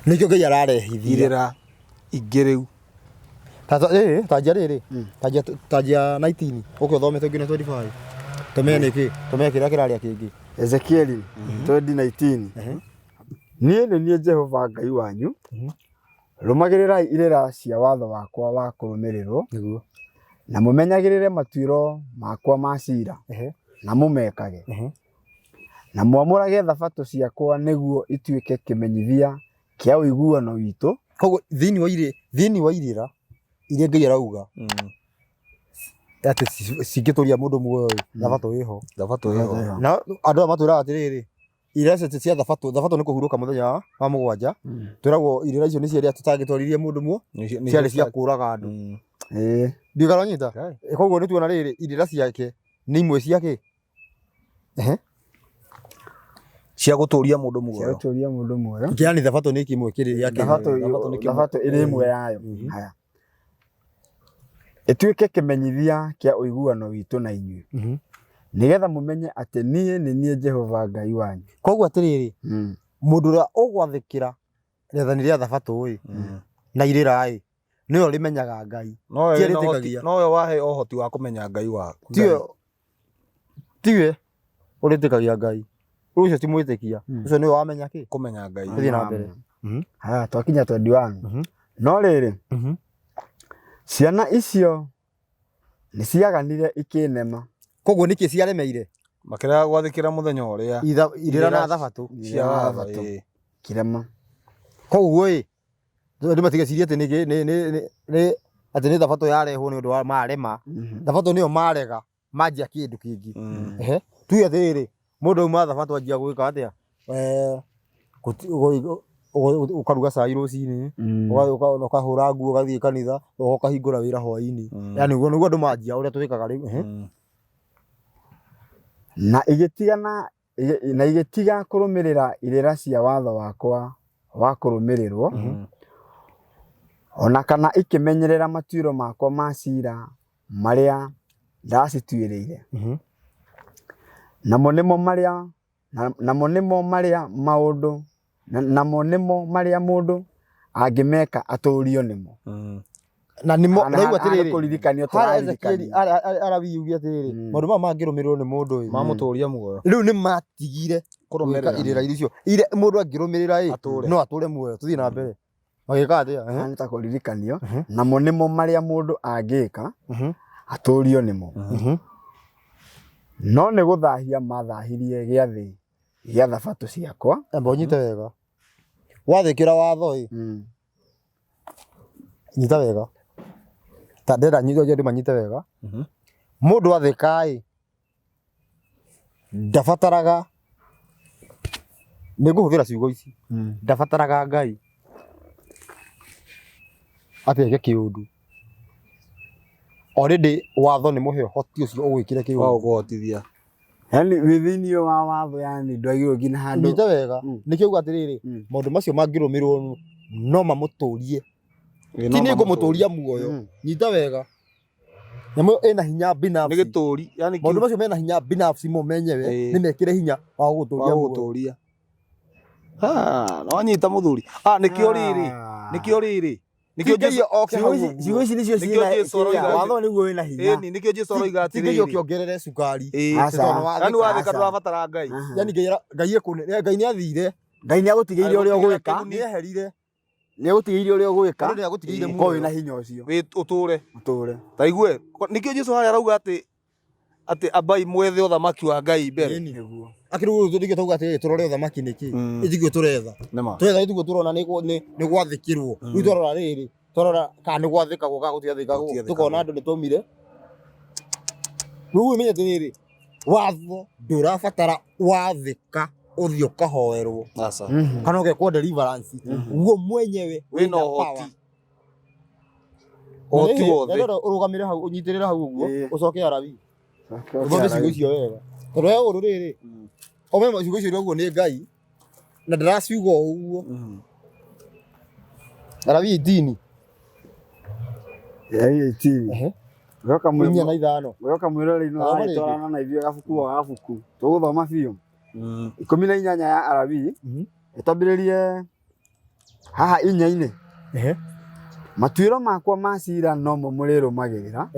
Nĩkĩo Ngai ararehithia irĩra ingĩ rĩu. Tanjia rĩrĩ, tanjia 19, ũke ũthomete nginya 25. Tũmenye nĩkĩ, tũmenye kĩrĩa kĩrarĩa kĩngĩ. Ezekieli 20:19. Niĩ nĩ niĩ Jehova Ngai wanyu. Rũmagĩrĩrai irĩra cia watho wakwa wa kũrũmĩrĩrwo. Nĩguo. Na mũmenyagĩrĩre matuĩro makwa ma ciira. Na mũmekage. Na mwamũrage thabatũ ciakwa nĩguo ituĩke kĩmenyithia kĩa ũiguano witũ. Koguo thĩinĩ wa irĩra iria Ngai arauga atĩ cingĩtũria mũndũ muoyo thabatũ ĩho. Thabatũ ĩho. Na andũ matwĩraga atĩrĩrĩ, irĩra icio cia thabatũ nĩ kũhurũka mũthenya wa mũgwanja. Twĩragwo irĩra icio nĩ ciarĩa tũtangĩtwaririe mũndũ muoyo, ciarĩ cia kũũraga andũ. Ndiũkaranyita. Koguo nĩ tuona rĩrĩ irĩra ciake nĩ imwe ciake. Cia gũtũria mũndũ muoyo. Cia gũtũria mũndũ muoyo. Yaani thabatũ nĩ kimwe kĩrĩa thabatũ ĩrĩ imwe yayo. Haya. Ĩtuĩke kĩmenyithia kĩa ũiguano witũ na inyuĩ. Nĩgetha mũmenye atĩ niĩ nĩ niĩ Jehova Ngai wanyu. Koguo atĩrĩrĩ, mũndũ ũrĩa ũgwathĩkĩra rĩathani rĩa thabatũ na irĩra nĩwe ũrĩmenyaga Ngai. Nowe wahe ũhoti wa kũmenya Ngai waku. Tiwe ũrĩtĩkagia Ngai. Ũcio ti mwĩtĩkia. Ũcio nĩwe wamenya kĩ? Kũmenya Ngai. Thiĩ na mbere. Haya, twakinya 21. No rĩrĩ, ciana icio nĩ ciaganire ikĩnema. Koguo nĩkĩ ciaremeire? Makĩrega gwathĩkĩra mũthenya ũrĩa irĩra na thabatũ cia watho kirema. Koguo andũ matigecirie atĩ nĩ thabatũ yarehwo nĩ ũndũ wa marema. Thabatũ nĩyo marega manjia kĩndũ kĩngĩ. Tuge atĩrĩrĩ, mũndũ auma thabatũ anjia gwĩka atĩa? Ũkaruga cai rũcinĩ, ũkahũra nguo ũgathiĩ kanitha, ũkahingũra wĩra hwainĩ. Yaani ũguo nĩguo andũ manjia ũrĩa twĩkaga rĩu. Na igĩtiga kũrũmĩrĩra irĩra cia watho wakwa wa kũrũmĩrĩrwo, ona kana ikĩmenyerera matuĩro makwa ma ciira marĩa ndacituĩrĩire. Namo nĩmo marĩa mũndũ angĩmeka atũũrio nĩmo. Na nĩmo rĩu atĩrĩrĩ, kũririkanio Ezekieli arabi yugi atĩrĩrĩ, maũndũ maya mangĩrũmĩrĩrwo nĩ mũndũ mamũtũũria muoyo. Rĩu nĩ matigire kũrũmĩrĩra irĩra icio. Mũndũ angĩrũmĩrĩra no atũũre muoyo. Tũthiĩ na mbere. Magĩka atĩa? Nĩ ta kũririkanio. Namo nĩmo marĩa mũndũ angĩka atũũrio nĩmo. No nĩ gũthahia mathahirie gĩathĩ gĩa thabatũ ciakwa. Amba ũnyite wega. Wathĩkĩra watho nyita wega. Ta ndĩra nyitwo manyite wega. Mũndũ athĩka ndabataraga, nĩ ngũhũthĩra ciugo ici, ndabataraga Ngai atĩ eke kĩũndũ. Already watho nĩ mũhe ũhoti ũcio ũgwĩkĩre kĩũndũ. Wa gũkũhotithia. Yaani within wa watho, yani ndwagĩrĩirwo nginya handũ. Nyita wega. Nĩkĩo uga atĩrĩrĩ, maũndũ macio mangĩrũmĩrĩrwo no mamũtũũrie. Ti nĩ ngũmũtũũria muoyo. Nyita wega. Nyamũ ĩna hinya binafsi. Nĩ gĩtũũri. Maũndũ macio mena hinya binafsi mo menyewe, nĩ mekĩre hinya wa gũtũũria. No anyita mũthuri. Nĩkĩo rĩrĩ. Nĩkĩo Jesũ ciugo ici nĩcio ciĩna watho nĩguo wĩna hinya. Nĩkĩo Jesũ oiga atĩrĩrĩ. Nĩkĩo kĩongerere cukari. Yaani wathĩka ndũrabatara Ngai. Yaani Ngai nĩ athire. Ngai nĩ agũtigĩire ũrĩa ũgwĩka. Nĩ eherire. Nĩ agũtigĩire ũrĩa ũgwĩka. Nĩ agũtigĩire muoyo wĩna hinya ũcio. Ũtũũre. Ta igue. Nĩkĩo Jesũ harĩa arauga atĩ ambai mwethe ũthamaki wa Ngai mbere. Akĩrũgũ tũthike tauga atĩ tũrore ũthamaki nĩkĩ? Ĩthigue tũretha. Twetha ĩthigue tũrona nĩ gwathĩkĩrwo. Rĩu tũrora rĩrĩ, tũrora kana nĩ gwathĩkagwo kana gũtiathĩkagwo. Tũkona andũ nĩ twaumire. Rĩu ũmenye atĩrĩrĩ, watho ndũrabatara wathĩka ũthiĩ ũkahoerwo. Kana ũgekwo deliverance. Guo mwenyewe wĩna ũhoti. Ũhoti wothe. Ũrũgamĩre hau, ũnyitĩrĩre hau ũguo, ũcoke arabi. Ũthome ciugo icio wega. Tondũ we ũrũ rĩrĩ, ũmenye ciugo icio ũguo nĩ Ngai na ndaraciuga ũguo. Arabi 18. Yaani 18. Goka Mwinya na ithano. Goka mwirori no aitwarana na ithuĩ gabuku tũgũthoma biũ. 18 ya Arabi ĩtambĩrĩrie haha 4-inĩ. Matuĩro makwa ma cira no mo mũrĩrũmagĩrĩra.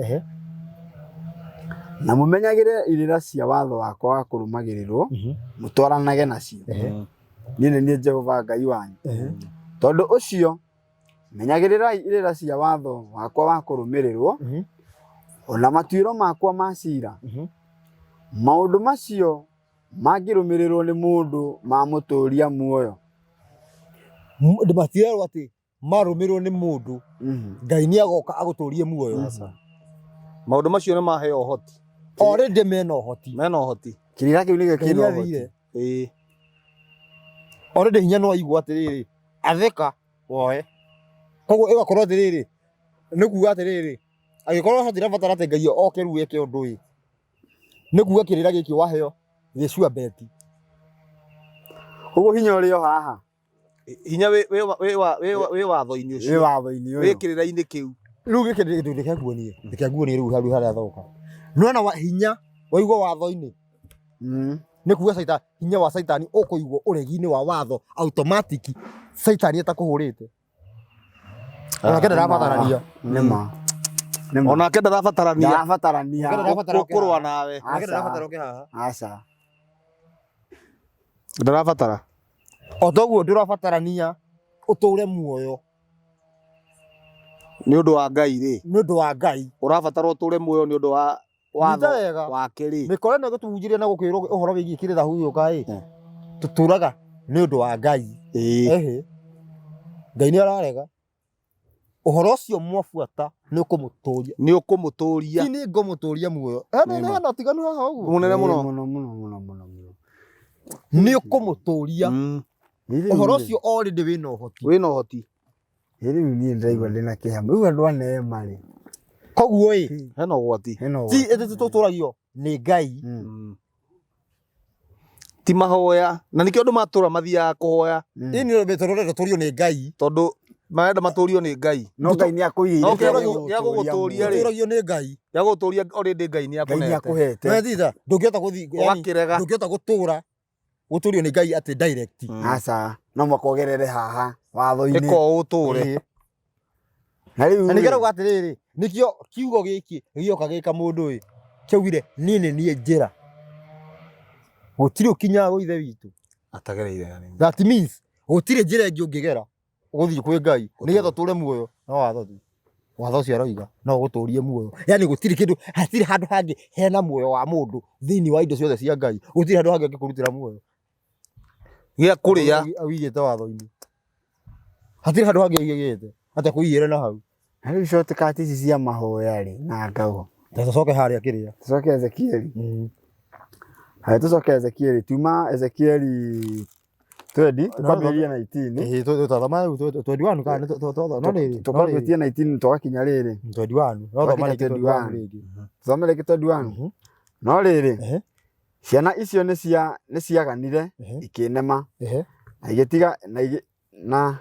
Na mũmenyagĩrĩre irĩra cia watho wakwa wa kũrũmagĩrĩrwo mũtwaranage nacio. Niĩ nĩ niĩ Jehova Ngai wanyu. Tondũ ũcio menyagĩrĩrai irĩra cia watho wakwa wa kũrũmĩrĩrwo ona matuĩro makwa ma cira. Maũndũ macio mangĩrũmĩrĩrwo nĩ mũndũ mamũtũria muoyo. Ndĩmatirerwo atĩ marũmĩrĩrwo nĩ mũndũ Ngai nĩ agoka agũtũrie muoyo. Maũndũ macio nĩ maheo ũhoti. Already mena ũhoti. Mena ũhoti. Kĩrĩra kĩu nĩkĩo kĩna ũhoti. Already hinya no aigua atĩrĩrĩ atheka woe. Koguo ĩgakorwo atĩrĩrĩ nĩ kuuga atĩrĩrĩ agĩkorwo hatirabatara atĩ Ngai oke rĩu eke ũndũ ũyũ. Nĩ kuuga kĩrĩra gĩkĩ waheo gĩcua beti. Koguo hinya ũrĩ o haha. Hinya wĩ watho-inĩ ũcio. Wĩ watho-inĩ ũyũ. Wĩ kĩrĩra-inĩ kĩu. Rĩu gĩkĩ ndĩkĩaguonie rĩu harĩa athoka. Nĩwona hinya waigua watho-inĩ. Nĩ kuuga hinya wa Saitani ũkũigwo ũregi-inĩ wa watho automatic Saitani atakũhũrĩte. Onake ndarabatarania. Nĩma. Onake ndarabatarania. Ndarabatarania. Gũkũrũa nawe. Onake ndarabatara oke haha. Aca. Ndarabatara. O toguo ndĩrabatarania ũtũre muoyo. Nĩ ũndũ wa Ngai rĩ. Nĩ ũndũ wa Ngai. Ũrabatara ũtũre muoyo nĩ ũndũ wa watho wake rĩ. Mĩkore no gũtũhunjĩria na gũkwĩrwo ũhoro wĩgiĩ kĩrĩra hurũka tũtũraga nĩ ũndũ wa Ngai. Ngai nĩ ararega. Ũhoro ũcio mwabuata nĩ ũkũmũtũria. Nĩ ũkũmũtũria. Ti nĩ ngũmũtũria muoyo. Hena ũtiganu haha ũguo. Mũnene mũno. Mũno. Nĩ ũkũmũtũria. Ũhoro ũcio already wĩna ũhoti. Wĩna ũhoti. Rĩu niĩ ndĩraigua ndĩna kĩhamũ. Rĩu andũ aneema rĩ. Koguo hena ũgwati. Ti ĩtĩ tũtũragio nĩ Ngai. Ti mahoya. Na nĩkĩo andũ matũra mathiaga kũhoya. Ini rũrenda tũtũrio nĩ Ngai. Tondũ marenda matũrio nĩ Ngai. No Ngai nĩ akũigĩire. No gĩagũgũtũria rĩ. Tũtũragio nĩ Ngai. Gĩagũgũtũria already Ngai nĩ akũhete. Wethitha ndũngĩhota gũthiĩ ũgakĩrega. Ndũngĩhota gũtũra gũtũrio nĩ Ngai atĩ direct. Aca no makogerere haha watho-inĩ. Ĩko ũtũre. Na nĩgetha uga atĩrĩrĩ nĩkĩo kiugo gĩkĩ gĩoka gĩka mũndũ ũyũ kĩaugire niĩ nĩ niĩ njĩra. Gũtirĩ ũkinyaga gwĩ ithe witũ. Atagereire. That means gũtirĩ njĩra ĩngĩ ũngĩgera ũgũthiĩ kwĩ Ngai nĩgetha ũtũre muoyo no watho tu. Watho ũcio aroiga no gũtũrie muoyo. Yaani gũtirĩ kĩndũ hatirĩ handũ hangĩ hena muoyo wa mũndũ thĩinĩ wa indo ciothe cia Ngai. Gũtirĩ handũ hangĩ angĩkũrutĩra muoyo. Gĩa kũrĩa awigĩte watho-inĩ. Hatirĩ handũ hangĩ aigĩte atĩ kũigĩre na hau. Na rĩu shortcut ici cia mahoya rĩ na ngao. Tũcoke harĩa kĩrĩa. Tũcoke Ezekieli. Haya tũcoke Ezekieli. Tuma Ezekieli 20 twambĩrĩria 19. Tũthoma rĩu 21 kana no rĩrĩ. Twambĩrĩria 19 tũgakinya rĩrĩ. 21. No thoma rĩngĩ 21 rĩngĩ. Thoma rĩngĩ 21. No rĩrĩ. Ciana icio nĩ ciaganire ikĩnema. Na igĩtiga na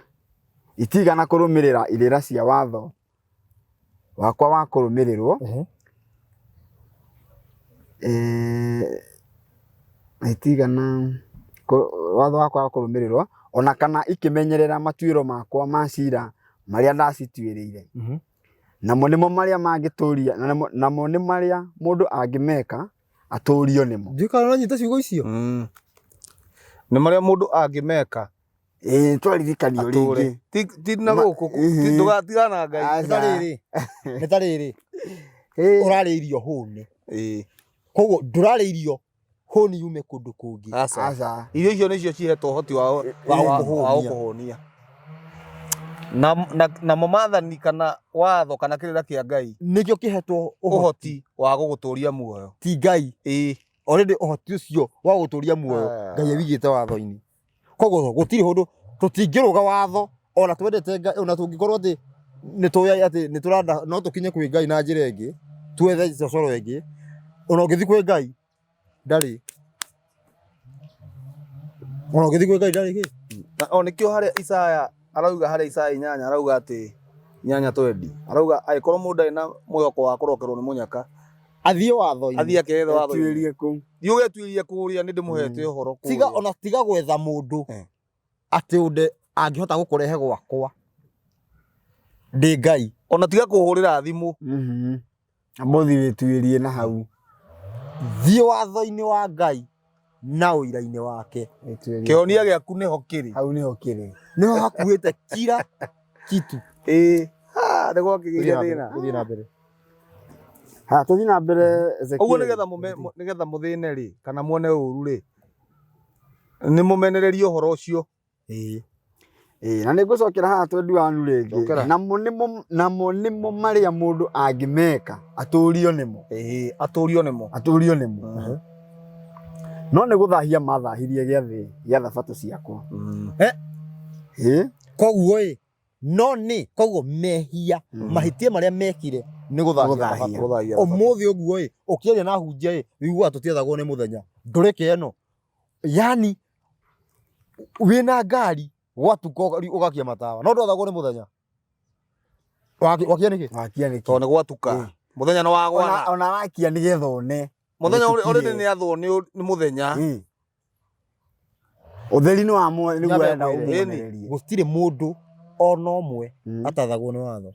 itigana kũrũmĩrĩra irĩra cia watho wakwa wa kũrũmĩrĩrwo. Itigana watho wakwa wa kũrũmĩrĩrwo ona kana ikĩmenyerera matuĩro makwa ma cira marĩa ndacituĩrĩire. Namo nĩmo marĩa mangĩtũria namo nĩ marĩa mũndũ angĩmeka atũrio nĩmo. Ndikana no nyita ciugo icio. Nĩ marĩa mũndũ angĩmeka. Twaririkanio rĩngĩ. Ti na gũkũ ndũgatigana Ngai. Nĩ ta rĩrĩ. Ũrarĩirio hũne. Koguo ndũrarĩirio hũni yume kũndũ kũngĩ. Aca. Irio icio nĩcio cihetwo ũhoti wa gũkũhũnia. Na maathani kana watho kana kĩrĩra kĩa Ngai nĩkĩo kĩhetwo ũhoti wa gũgũtũria muoyo. Ti Ngai. Already ũhoti ũcio wa gũtũria muoyo Ngai awigĩte watho-inĩ. Koguo gũtirĩ ũndũ tũtingĩrũga watho ona twendete Ngai ona tũngĩkorwo atĩ nĩtũĩ atĩ nĩtũrenda no tũkinye kwĩ Ngai na njĩra ĩngĩ twethe cocoro ĩngĩ ona ũngĩthiĩ kwĩ Ngai ndarĩ. Ona ũngĩthiĩ kwĩ Ngai ndarĩ kĩ? O nĩkĩo harĩa Isaya arauga harä icai nyanya arauga atä nyanya twendi arauga agäkorwo må ndå na mwĩhoko wa kårokerwo nä må nyaka athiä watho-inĩ athiä akeethe watho tuĩrie kũu thiä å getuirie kå rä a nä ndä må hete å horo tiga ona tiga gwetha må ndå atä å nde angä hota gå kå rehe gwakwa ndä ngai ona tiga kå hå rä ra thimå ambothi wĩtuĩrie na hau thiĩ watho-inĩ wa Ngai na ũira-inĩ wake kĩonia gĩaku nĩho kĩrĩ hau nĩho kĩrĩ nĩho hakuĩte kira kitu nĩ gwakĩgĩire thĩna gũthiĩ na mbere tũthiĩ na mbere ũguo nĩgetha mũthĩne rĩ kana muone ũru rĩ nĩ mũmenererie ũhoro ũcio na nĩ ngũcokera haha twendi wanu rĩngĩ namo nĩmo marĩa mũndũ angĩmeka atũrio nĩmo atũrio nĩmo no nĩ gũthahia mathahirie gĩathĩ gĩa thabatũ ciakwa koguo no nĩ koguo mehia mahĩtia marĩa mekire nĩ gũthahia ũmũthĩ ũguo ũkĩaria na hunjia wĩiguaga tũtiethagwo nĩ mũthenya ndũrĩke ĩno yani wĩna ngari gwatuka ũgakia matawa no ndwathagwo nĩ mũthenya wakia nĩkĩ tondũ nĩ gwatuka mũthenya nĩ wagwana ona wakia nĩgetha one mũthenya ũrĩ nĩ athwo nĩ mũthenya ũtheri nĩ wamo nĩguo enda ũmũonererie gũtirĩ mũndũ ona ũmwe atathagwo nĩ watho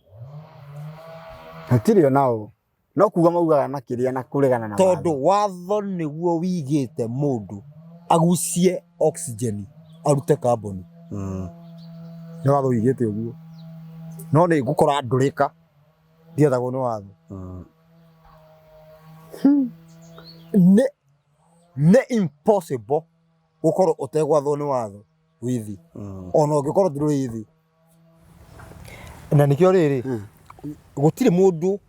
hatirĩ onao no kuga maugaga na kĩrĩa na kũregana na tondũ watho nĩguo wĩigĩte mũndũ agucie oxygen arute carbon nĩ watho wĩigĩte ũguo no nĩ ngũkora ndũrĩka ndiethagwo nĩ watho nĩ impossible gũkorwo ũtegwathwo nĩ watho wĩthĩ ona ũngĩkorwo ndũrĩ thĩ na nĩkĩo rĩrĩ gũtirĩ mũndũ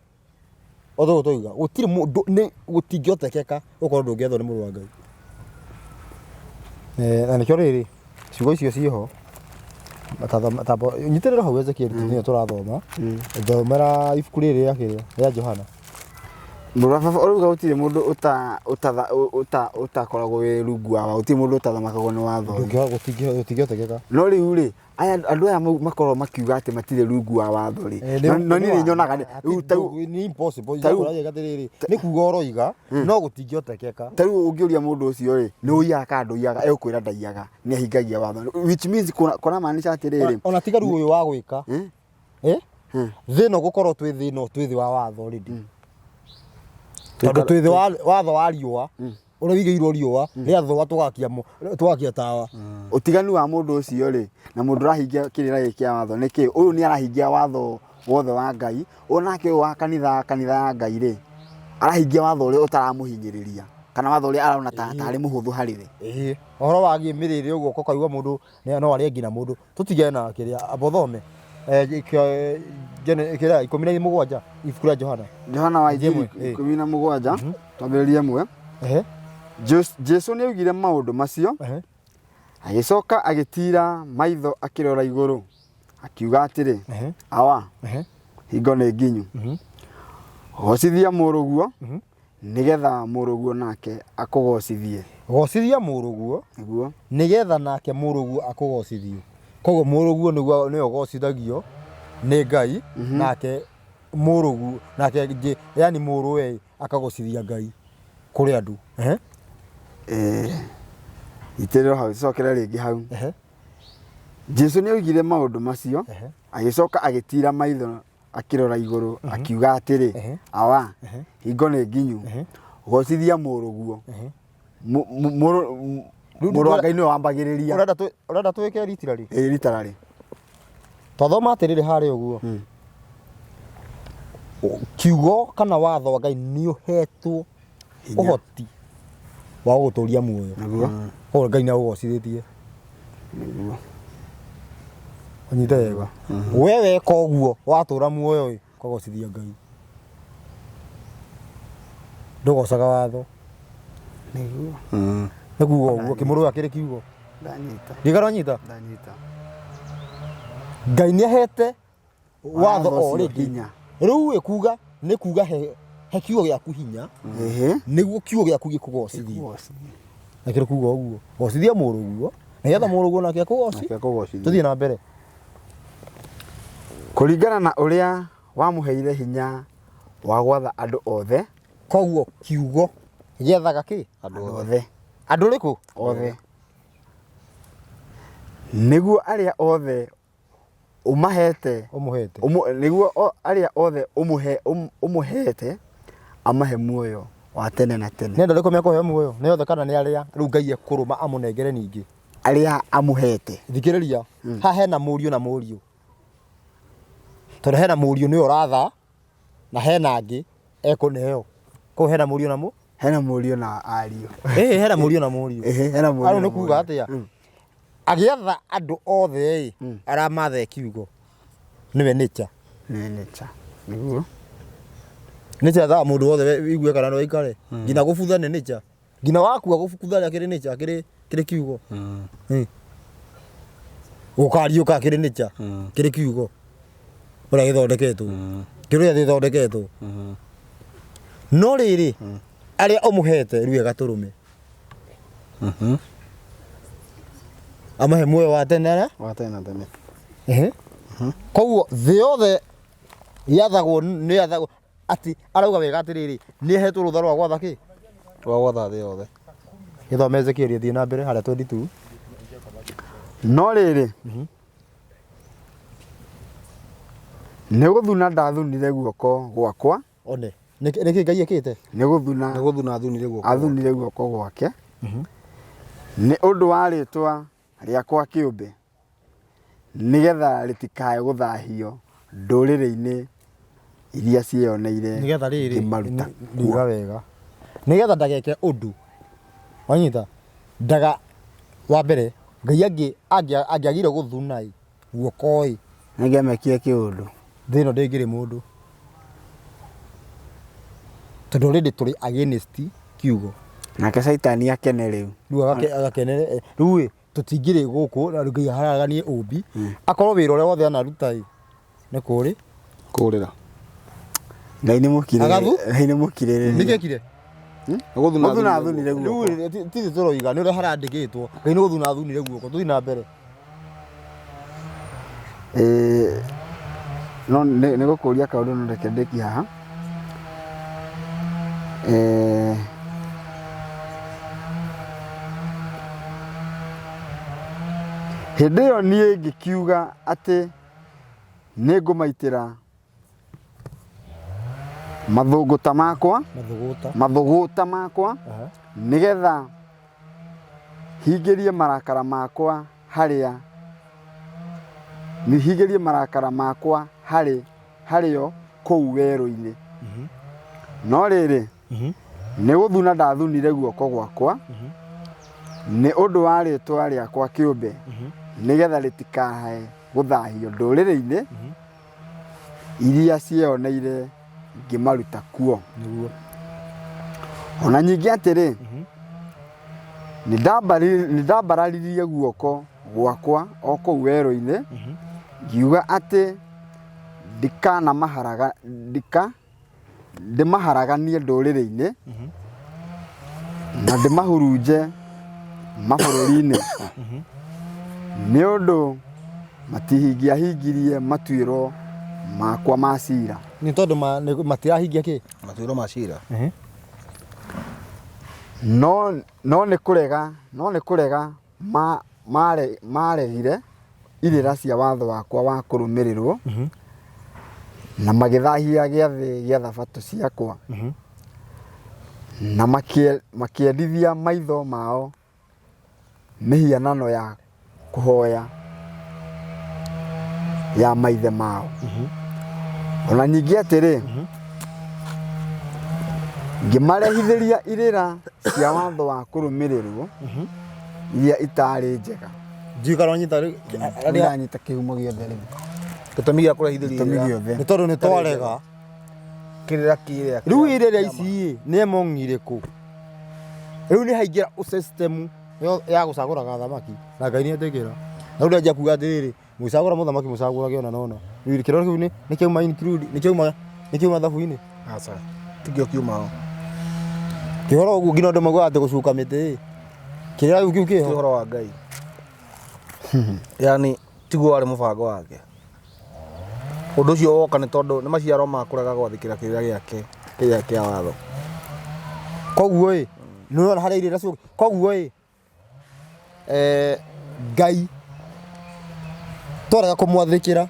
othe gũtoiga gũtirĩ mũndũ nĩ gũtingĩhotekeka gũkorwo ndũngĩethwo nĩ mũrũ wa Ngai na nĩkĩo rĩrĩ ciugo icio ciho nyitĩrĩra hau Ezekiel nĩyo tũrathoma thomera ibuku rĩrĩ rĩa Johana ũrauga gũtirĩ mũndũ ũtakoragwo wĩ rungu wa watho gũtirĩ mũndũ ũtathamakagwo nĩ watho gũtingĩhotekeka no rĩu rĩ andũ aya makorwo makiuga atĩ matirĩ rungu wa watho rĩ no niĩ nyonaga nĩ impossible nĩ kuga ũroiga no gũtingĩhotekeka ta rĩu ũngĩũria mũndũ ũcio rĩ nĩ ũiyaga kana ndũiyaga egũkwĩra ndaiyaga nĩ ahingagia watho which means kũramaanisha atĩrĩrĩ ona tiga rĩu ũyũ wa gwĩka thĩna gũkorwo twĩ thĩ wa watho already tondũ twĩ thĩ watho wa riũa ũrĩa wĩigĩirwo riũa rĩathũa tũgakia tawa ũtiganu wa mũndũ ũcio rĩ na mũndũ ũrahingia kĩrĩra gĩkĩ kĩa watho nĩkĩ ũyũ nĩ arahingia watho wothe wa Ngai onake wa kanitha ya Ngai rĩ arahingia watho ũrĩa ũtaramũhinyĩrĩria kana watho ũrĩa arona tarĩ mũhũthũ harĩ we ũhoro wa mĩrĩre ũguo ũkaigua mũndũ no arĩa nginya mũndũ tũtige na kĩrĩa abothome kĩrĩa 17 ibuku rĩa Johana wa Injili 17 twambĩrĩrie 1 Jesũ nĩ augire maũndũ macio agĩcoka agĩtira maitho akĩrora igũrũ akiuga atĩrĩ awa hingo nĩ nginyu gocithia mũrũguo nĩgetha mũrũguo nake akũgocithie gocithia mũrũguo nĩguo nĩgetha nake mũrũguo akũgocithie koguo mũrũguo nĩwe ũgocithagio nĩ Ngai nake mũrũguo nake yani mũrũwe akagocithia Ngai kũrĩ andũ itĩrĩro hau cokera rĩngĩ hau Jesũ nĩ augire maũndũ macio agĩcoka agĩtira maitho akĩrora igũrũ akiuga atĩrĩ awa hingo nĩ nginyu gocithia mũrũguo mũrũ wa Ngai nĩwe wambagĩrĩria ũrenda twĩke literally literally twathoma atĩrĩrĩ harĩa ũguo kiugo kana watho wa Ngai nĩ ũhetwo ũhoti wa gũtũria muoyo koguo Ngai nĩ agũgocithĩtie ũnyite wega we weka ũguo watũra muoyo ũkagocithia Ngai ndũgocaga watho nĩ kuga ũguo kĩmũrũ akĩrĩ kiugo ndanyita Ngai nĩ ahete watho o rĩngĩ rĩu kuga nĩ kuga he kiugo gĩaku hinya nĩguo kiugo gĩaku gĩkũgocithie nakĩrĩ kuga ũguo gocithia mũrũguo nĩgetha mũrũguo nake akũgocithie tũthiĩ na mbere Kũringana na ũrĩa wamũheire hinya wa gwatha andũ othe, koguo kiugo gĩathaga kĩ? andũ othe. Andũ rĩkũ? Othe. Nĩguo arĩa othe ũmahete, nĩguo arĩa othe ũmũhete amahe muoyo wa tene na tene. Nenda rĩkũ mekũheo muoyo? Nĩ othe kana nĩ arĩa rĩu Ngai ekũrũma amũnengere ningĩ? Arĩa amũhete. Thikĩrĩria, haha hena mũriũ na mũriũ. Tondũ hena mũriũ nĩwe ũratha na hena angĩ ekũneo. Koguo hena mũriũ na hena mũriũ na ariũ. Hena mũriũ na mũriũ. Hena mũriũ. Arũ nĩ kuuga atĩa? Agĩatha andũ othe aramathe kiugo nĩwe nature. Nĩwe nature. Nĩguo. Nature athaa mũndũ wothe wigue kana no ikare. Ngina gũbutha nĩ nature. Ngina wakua gũbutha akĩrĩ nature kĩrĩ kiugo. Gũkariũka kĩrĩ nature kĩrĩ kiugo. Ũrĩa gĩthondeketwo. Kĩrĩa gĩthondeketwo. No rĩrĩ arĩa ũmũhete rĩu gatũrũme. Amahe muoyo wa tene na tene. Koguo thĩ yothe yathagwo nĩ yathagwo ati arauga wega atĩrĩrĩ nĩ ahetwo rũtha rwa gwatha kĩ? Rwa gwatha thĩ yothe. Gĩthome Ezekiel thiĩ na mbere harĩa 22. No rĩrĩ nĩ gũthuna ndathunire guoko gwakwa. One nĩkĩ Ngai ekĩte? Nĩ gũthuna athunire guoko gwake. Nĩ ũndũ wa rĩtwa rĩakwa kĩũmbe nĩgetha rĩtikae gũthahio ndũrĩrĩ-inĩ iria cieyoneire nĩgetha rĩrĩ ngĩmaruta wega nĩgetha ndageke ũndũ wanyita ndaga wa mbere Ngai angĩagire gũthuna guoko nĩngemekire kĩũndũ thĩ ĩno ndĩngĩrĩ mũndũ tondũ rĩndĩ tũrĩ against kiugo nake Saitani akene rĩu agakenere rĩu tũtingĩrĩ gũkũ na Ngai haraganie ũmbi akorwo wĩra ũrĩa wothe anaruta nĩ kũrĩra Ngai nĩ mũkirĩrĩria nĩkĩ ekire gũthuna athunire guoko rĩu tithĩ tũroiga nĩ ũrĩa harandĩkĩtwo Ngai nĩ gũthuna athunire guoko tũthiĩ na mbere no nĩ gũkũria kaũndũ no reke ndĩki haha hĩndĩ ĩyo niĩ ngĩkiuga atĩ nĩ ngũmaitĩra mathũgũta makwa nĩgetha hingĩrie marakara makwa harĩo kũu werũ-inĩ. No rĩrĩ nĩ gũthuna ndathunire guoko gwakwa nĩ ũndũ wa rĩtwa rĩakwa kĩũmbe nĩgetha rĩtikae gũthahio ndũrĩrĩ-inĩ iria cieyoneire ngĩmaruta kuo. Ona ningĩ atĩrĩ nĩ ndambararirie guoko gwakwa o kũu werũ-inĩ ngiuga atĩ ndĩmaharaganie ndũrĩrĩ-inĩ na ndĩmahurunje mabũrũri-inĩ nĩ ũndũ matihingĩahingirie matuĩro makwa ma cira. Nĩ tondũ matirahingia kĩ? Matuĩro ma cira. No nĩ kũrega maregire irĩra cia watho wakwa wa kũrũmĩrĩrwo na magĩthahia gĩathĩ gĩa Thabatũ ciakwa na makĩendithia maitho mao mĩhianano ya kũhoya ya maithe mao. Ona ningĩ atĩrĩ ngĩmarehithĩria irĩra cia watho wa kũrũmĩrĩrwo iria itarĩ njega. Ndanyita kĩhumo gĩothe rĩu. Gĩtũmi gĩa kũrehithĩria nĩ tondũ nĩ twarega kĩrĩra kĩrĩa rĩu irĩra ici nĩ emong'ire kũ rĩu nĩ haingĩra system ya gũcagũraga thamaki na Ngai nĩ etĩkĩra na rĩu ndenja kuga atĩrĩrĩ mũcagũra mũthamaki mũcagũrage ona nona rĩu kĩrore kĩu nĩ kĩauma include nĩ kĩauma thabu-inĩ aca tikĩo kiumao kĩhoro ũguo nginya ũndũ mauga atĩ gũcuka mĩtĩ kĩrĩa rĩu kĩu kĩho kĩhoro wa Ngai yani tiguo warĩ mũbango wake Ũndũ ũcio woka nĩ tondũ nĩ maciaro makũrega gwathĩkĩra kĩrĩa kĩa watho. Koguo ĩ nĩ ũrona harĩa irĩra ciũke. Koguo ĩ Ngai twarega kũmwathĩkĩra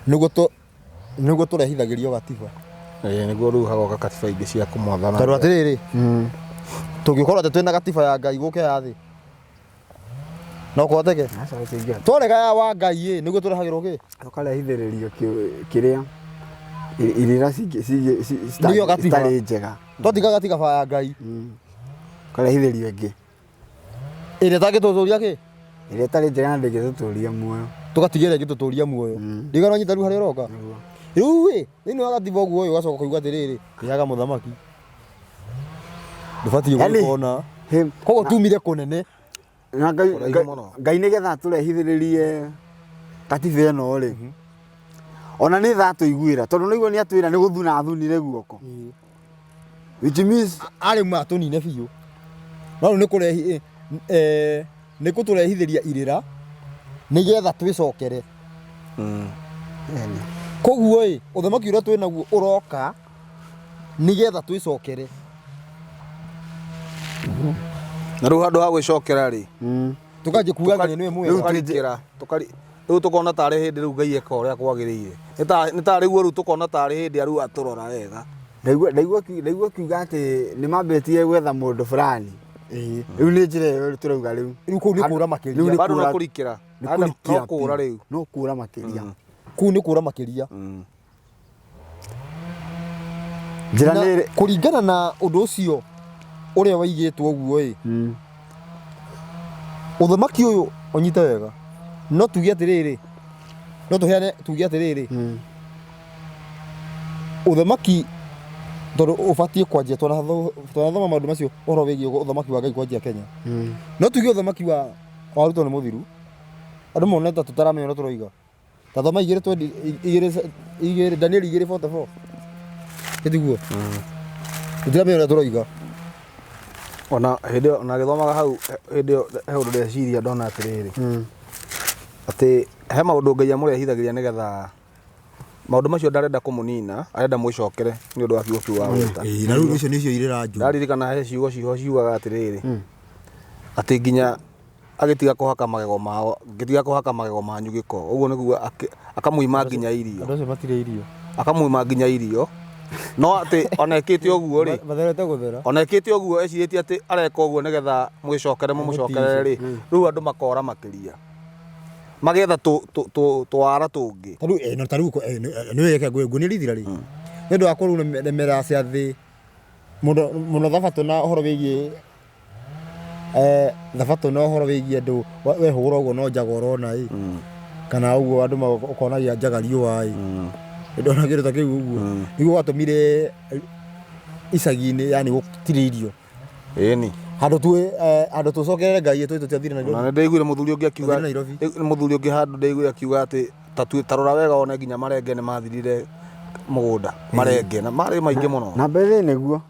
nĩguo tũrehithagĩrio gatiba. Nĩguo rĩu hagoka katiba ingĩ cia kũmwathana. Tondũ atĩrĩrĩ tũngĩkorwo atĩ twĩna gatiba ya Ngai gũke ya thĩ no kũhoteke. Twarega ya wa Ngai ĩ nĩguo tũrehagĩrwo kĩ? Tũkarehithĩrĩrio kĩrĩa irĩra citarĩ njega. Twatiga gatiba ya Ngai Tũkarehithĩrio ĩngĩ ĩrĩa ĩtangĩtũtũria kĩ? Ĩrĩa ĩtarĩ njega na ndĩngĩtũtũria muoyo. Tũgatigĩrĩra ĩngĩtũtũria muoyo. Ndigana nyita rĩu harĩa ũroka. Rĩu ĩ thĩinĩ wa gatiba ũguo ũgacoka kuuga atĩrĩrĩ kĩaga mũthamaki ndũbatiĩ gũkona. Koguo tumire kũnene. Ngai nĩgetha tũrehithĩrĩrie katiba ĩno rĩ, ona nĩ tha tũiguĩra tondũ nĩguo nĩ atwĩra nĩ gũthuna athunire guoko, which means arĩ matũnine biũ. No rĩu nĩ kũtũrehithĩria irĩra nĩgetha twĩcokere. Koguo ĩ ũthamaki ũrĩa twĩ naguo ũroka nĩgetha twĩcokere. Na rĩu handũ ha gwĩcokera rĩ tũkanjĩ kuuga nginya nĩwe mwega. Rĩu tũkona tarĩ hĩndĩ rĩu Ngai eka ũrĩa kwagĩrĩire. Nĩ tarĩ guo rĩu tũkona tarĩ hĩndĩ rĩu atũrora wega. Ndaigua kiuga atĩ nĩ mambĩtie gwetha mũndũ fulani. Rĩu nĩ njĩra ĩyo tũrauga rĩu. Rĩu kũu nĩ kũra makĩria. Bado no kũrikĩra. No kũra rĩu. No kũra makĩria. Kũu nĩ kũra makĩria. Njĩra nĩ kũringana na ũndũ ũcio ũrĩa waigĩtwo ũguo ĩ ũthamaki ũyũ ũnyite wega no tuge atĩrĩrĩ no tũheane tuge atĩrĩrĩ ũthamaki tondũ ũbatiĩ kwanjia twanathoma maũndũ macio ũhoro wĩgiĩ ũthamaki wa Ngai kwanjia Kenya. No tuge ũthamaki wa Ruto nĩ mũthiru andũ monete tũtaramenya ũrĩa tũroiga ta thoma igĩrĩ Daniel 2:44 gĩtiguo tũtaramenya ũrĩa tũroiga. Ona hĩndĩ ĩyo ona gĩthomaga hau hĩndĩ ĩyo he ũndũ ndeciria ndona atĩrĩrĩ atĩ he maũndũ Ngai amũrehithagĩria nĩgetha maũndũ macio ndarenda kũmũnina arenda mwĩcokere nĩ ũndũ wa kiugo kĩu wa weta. Na rĩu icio nĩcio irĩra njũru. Ndaririkana he ciugo ciho ciugaga atĩrĩrĩ atĩ nginya agĩtiga kũhaka magego mao ngĩtiga kũhaka magego manyu gĩko ũguo nĩguo akamũima nginya irio. Andũ acio matirĩ irio. Akamũima nginya irio. No atĩ onekĩte ũguo rĩ matherete gũthera onekĩte ũguo ecirĩtie atĩ areka ũguo nĩgetha mwĩcokere mũmũcokere rĩ rĩu andũ makora makĩria magetha twara tũngĩ. Tarĩu nĩ weke ngũnĩ rithira rĩ nĩ ũndũ wa kũremera cia thĩ mũno thabatũ na ũhoro wĩgiĩ thabatũ na ũhoro wĩgiĩ andũ wehũgũra ũguo no njaga ũrona ĩ kana ũguo andũ makonagia njaga riũa ĩ ndona kĩndũ ta kĩu ũguo nĩguo gwatũmire icagi-inĩ yani gũtirĩ irio. Ĩni handũ tũcokerere Ngai tũtiathire Nairobi. Na ndaiguire mũthuri ũngĩ akiuga mũthuri ũngĩ handũ ndaiguire akiuga atĩ tarora wega one nginya marenge nĩ mathirire mũgũnda marenge na marĩ maingĩ mũno. Na mbere nĩguo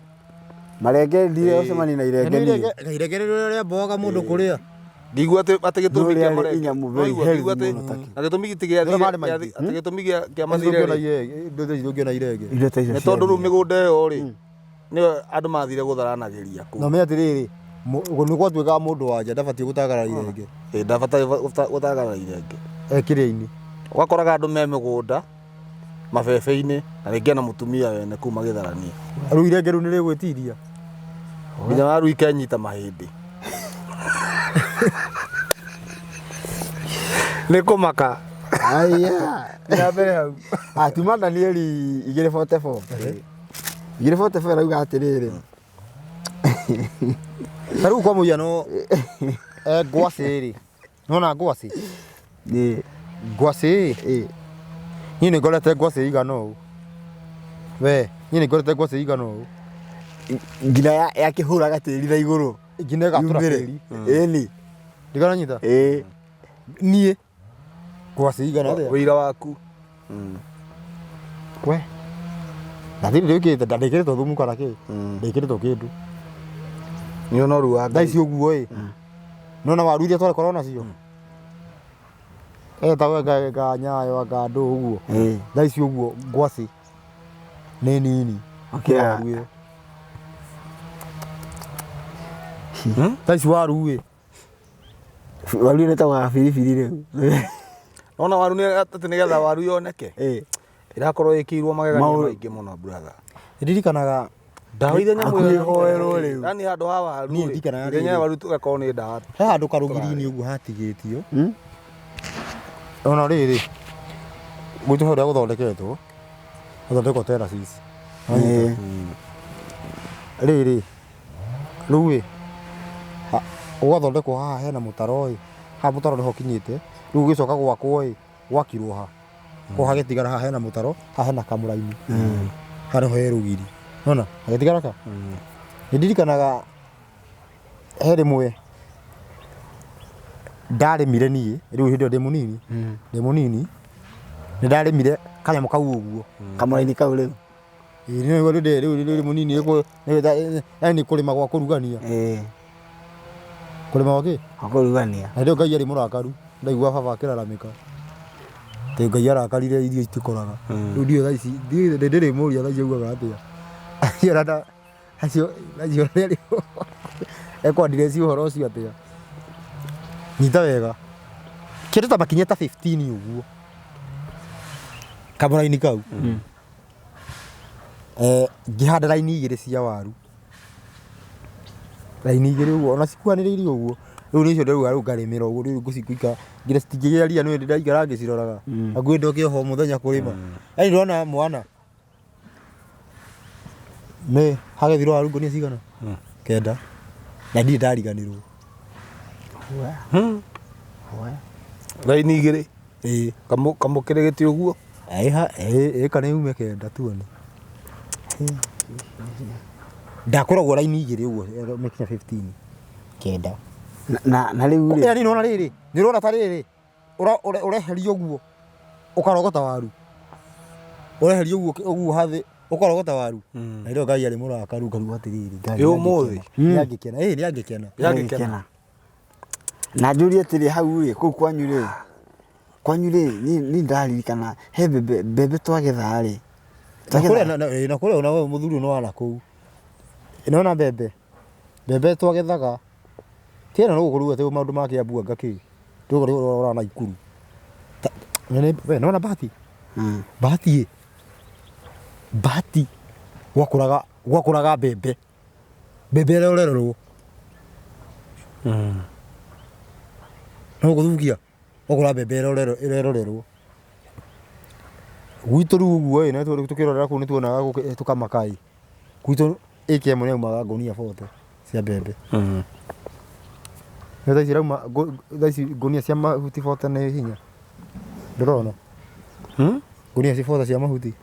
marenge ndire ũcemani na irenge nĩ irenge rĩrĩa mboga mũndũ kũrĩa ngigua atĩ gĩtũmi kĩa marenge na gĩtũmi kĩa mathire nĩ tondũ rĩu mĩgũnda ĩyo rĩ nĩyo andũ mathire gũtharanagĩria kũu. Na menya atĩrĩrĩ nĩ gwatuĩka mũndũ wanja ndabatiĩ gũtagara irenge. Ndabatiĩ gũtagara irenge kĩrĩa-inĩ. Ũgakoraga andũ me mĩgũnda mabebe-inĩ na rĩngĩ na mũtumia wene kũu magĩtharania. Rĩu irenge rĩu nĩ rĩgwĩtiria nginya waru ikenyita mahĩndĩ. Nĩ kũmaka. Aya na mbere hau atuma Daniel 2:44 2:44 arauga atĩrĩrĩ tarĩu kwa mũhiano ngwacĩ rĩ nona ngwacĩ ngwacĩ niĩ nĩ ngorete ngwacĩ igana ũũ we niĩ nĩ ngorete ngwacĩ igana ũũ nginya yakĩhũraga tĩri na igũrũ nginya ĩgatũra tĩri. Ĩni ndikananyita niĩ ngwacĩ igana rĩa wĩira waku we na thĩinĩ ndĩkĩte ndĩkĩrĩtwo thumu kana kĩ ndĩkĩrĩtwo kĩndũ nĩ ũnoru wa thaa ici ũguo ĩ nona waru iria twarĩ korwo nacio etagwo ga nyayo ga ndũ ũguo thaa ici ũguo ngwacĩ nĩ nini waru ĩyo thaa ici waru ĩ waru nĩtagwo biribiri rĩu ona waru atĩ nĩgetha waru yoneke ĩrakorwo ĩkĩirwo magegania maingĩ mũno brother. ndirikanaga ndawa iria nyamũ ihoerwo rĩu yani handũ ha waru ndirikanaga waru tugakorwo nĩ ndawa he handũ karũgiri-inĩ ũguo hatigĩtio ona rĩrĩ gwitũ harĩa gũthondeketwo gũthondekwo terraces rĩrĩ rĩu ũgathondekwo haha hena mũtaro haha mũtaro nĩho ũkinyĩte rĩu ũgĩcoka gwakwo gwakirwo ha ko hagĩtigara haha hena mũtaro haha hena kamũraini haha nĩho he rũgiri nona hagĩtigara ka nĩndirikanaga he rĩmwe ndarĩmire niĩ rĩu hĩndĩ ĩyo ndĩ mũnini nĩndarĩmire kanyamũ kau ũguo kamũraini kau rĩu rĩu rĩ mũnini nĩ kũrĩma gwa kũrugania kũrĩma gwakĩ kũrugania na rĩu Ngai arĩ mũrakaru ndaigua baba akĩraramĩka tĩ Ngai arakarire irio itikoraga rĩu ndiũĩ thaa ici ndĩrĩmũria thaa ici augaga atĩa acio ekwandireci ũhoro ũcio atĩa nyita wega kĩndũ ta makinya ta 15 ũguo kamũraini kau ngĩhanda raini igĩrĩ cia waru raini igĩrĩ ũguo ona cikuhanĩrĩirie ũguo rĩu nĩcio rĩu ngarĩmĩra ũguo rĩu ngũcikuika nginya citingĩgĩa ria nĩ ndaikara ngĩciroraga hakuhĩ ndoke ho mũthenya kũrĩma yani ndĩrona mwana nĩ hagethirwo waru ngũnia cigana kenda na ndirĩ ndariganĩrwo raini igĩrĩ kamũkĩrĩgĩti ũguo kana yume kenda tuone ndakoragwo raini igĩrĩ ũguo mekinya 15 kenda na rĩu yani nĩwona rĩrĩ nĩũrona ta rĩrĩ ũreheria ũguo ũkarogota waru ũreheria ũguo hathĩ ũkarogota waru na rĩu Ngai arĩ mũrakaru ngaruga atĩrĩrĩ ũmũthĩ nĩangĩkena na njũrie atĩrĩ hau rĩ kũu kwanyu rĩ niĩ ndaririkana he mbembe twagetha rĩ na kũrĩa ona we mũthuri nĩ wana kũu nĩwona mbembe twagethaga tiena no gũkũruga atĩ maũndũ ma Kĩambu anga kĩ tũgũrora Naikuru nĩwona bahati gwakũraga mbembe ĩrĩa ũrerorwo no gũthũkia gwakũra mbembe ĩrĩa ũrerorerwo gwitũ rĩu ũguo na tũkĩrorera kũu nĩtuonaga tũkamakai gwitũ ĩka ĩmwe nĩyaumaga ngũnia 40 cia mbembe thaa ici rauma thaa ici ngũnia cia mahuti 40 nĩ hinya ndũrona ngũnia cia 40 cia mahuti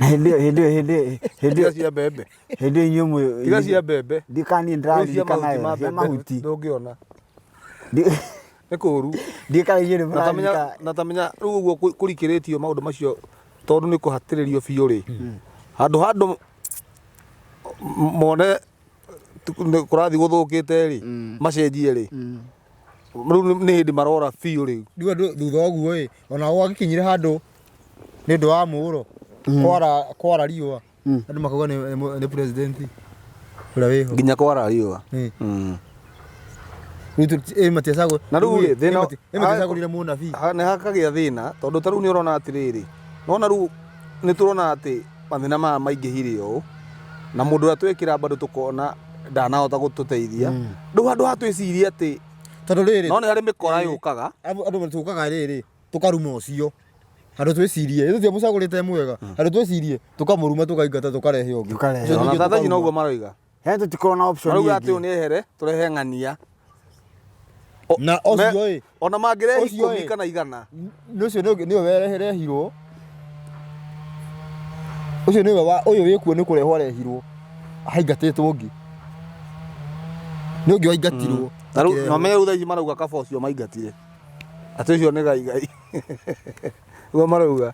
na hĩndĩ cia mbembe inyuĩ tiga cia mbembe ndikanie ndĩraririkana cia mahuti ndũngĩona nĩ kũru na tamenya rĩu ũguo kũrikĩrĩtio maũndũ macio tondũ nĩ kũhatĩrĩrio biũ rĩ handũ mone kũrathiĩ gũthũkĩte rĩ macenjie rĩ rĩu nĩ hĩndĩ marora biũ rĩu thutha ũguo ona gwagĩkinyire handũ nĩ ũndũ wa mũũro kwara riũa andũ makauga nĩ president ũrĩa wĩho nginya kwara riũa na rĩu matiacagũrire mũnabii nĩ hakagĩa thĩna tondũ ta rĩu nĩ ũrona atĩrĩrĩ nona rĩu nĩ tũrona atĩ mathĩna maya maingĩhire ũũ na mũndũ ũrĩa twĩkĩra bado tũkona ndanahota gũtũteithia rĩu handũ ha twĩcirie atĩ tondũ rĩrĩ no nĩ harĩ mĩkora yũkaga andũ tũkaga rĩrĩ tũkaruma ũcio handũ twĩcirie ĩtũ mũcagũrĩte mwega handũ twĩcirie tũkamũruma tũkaingata tũkarehe ũngĩ ona tata ici noguo maroiga tũtikorwo na option marauga atĩ ũyũ nĩ ehere tũrehe ng'ania na ũcio ona mangĩrehe 10 kana 100 ũcio nĩwe werehirwo ũcio nĩwe ũyũ wĩkuo nĩ kũrehwo arehirwo haingatĩtwo ũngĩ nĩ ũngĩ waingatirwo na rĩu thaa ici marauga kaba ũcio maingatire atĩ ũcio nĩ gai ũguo marauga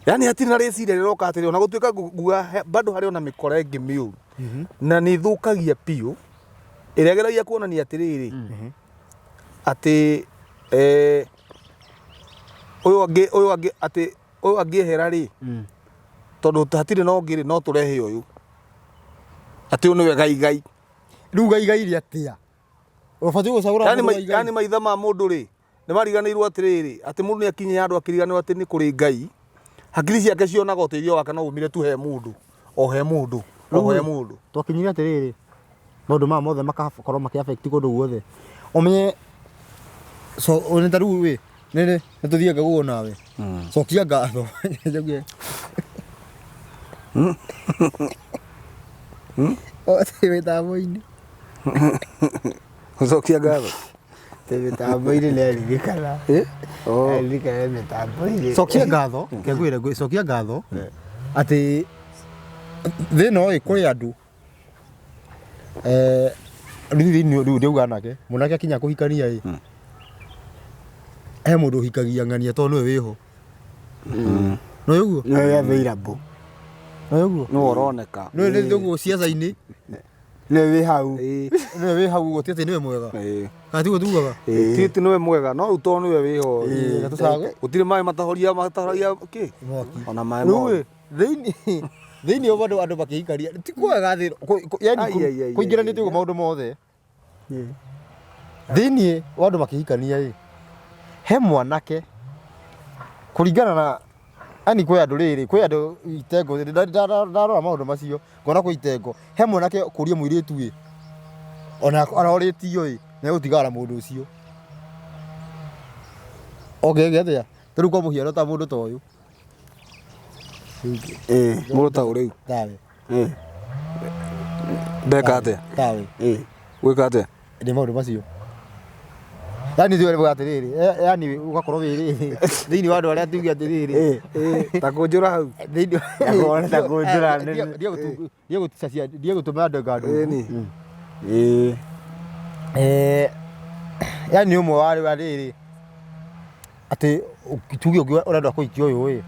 yani hatirĩ na rĩciria rĩroka atĩrĩ ona gũtuĩka nguga bado harĩ ona mĩkora ĩngĩ mĩũru na nĩ ĩthũkagia piũ ĩrĩa ĩgeragia kuonania atĩrĩrĩ atĩ Ũyũ angĩ atĩ ũyũ angĩehera rĩ tondũ hatirĩ na ũngĩ rĩ no tũrehe ũyũ atĩ ũyũ nĩwe gai rĩu gai rĩ atĩa ũbatiĩ gũcagũra yani maitha ma mũndũ rĩ nĩ mariganĩirwo atĩrĩrĩ atĩ mũndũ nĩ akinye handũ akiriganĩrwo atĩ nĩ kũrĩ Ngai hakiri ciake cionaga ũteithio wake no umire tu he mũndũ o he mũndũ twakinyire atĩrĩrĩ maũndũ maya mothe makakorwo makĩ-affect kũndũ guothe ũmenye so nĩ ta rĩu wĩ nĩ tũthiaga guo nawe cokia ngatho mĩtambo-inĩ cokia ngatho mĩtambo-inĩ nĩaririkana aririkana mĩtambo-inĩ cokia ngatho kĩngwĩre cokia ngatho atĩ thĩna ũyũ kũrĩ andũ rĩu ndĩuga nake mwanake akinya kũhikania ĩ he mũndũ ũhikagia ng'ania tondũ nĩwe wĩho nĩwe ũguo nĩwe available nĩwe ũroneka nĩwe ũguo ciaca-inĩ nĩwe wĩ hau nĩwe wĩ hau ũguo ti atĩ nĩwe mwega kana tiguo tugaga ti atĩ nĩwe mwega no rĩu tondũ nĩwe wĩho gũtirĩ maĩ matahoria kĩ ona maĩ rĩu thĩinĩ wa andũ makĩhikania ti kwega yani kũingĩranĩtie ũguo maũndũ mothe thĩinĩ wa andũ makĩhikania ĩ he mwanake kũringana na ani kwĩ andũ rĩrĩ kwĩ andũ itengo ndarora maũndũ macio ngona kwĩ itengo he mwanake kũria mũirĩtu ĩ ona arorĩtio ĩ nĩ egũtigara mũndũ ũcio ongege atĩa rĩu kwa mũhiano ta mũndũ ta ũyũ mũndũ ta ũrĩu tawe ndeka atĩa tawe gwĩka atĩa nĩ maũndũ macio yani ndio wega atĩrĩrĩ yani ugakorwo wĩrĩ thĩinĩ wa andũ arĩa tuge atĩrĩrĩ ta kũnjũra hau thĩinĩ ta kũnjũra ndiegũtũma andũ ngandũ yani ũmwe wa rĩrĩ atĩ tuge ũrenda kũikia ũyũ ĩ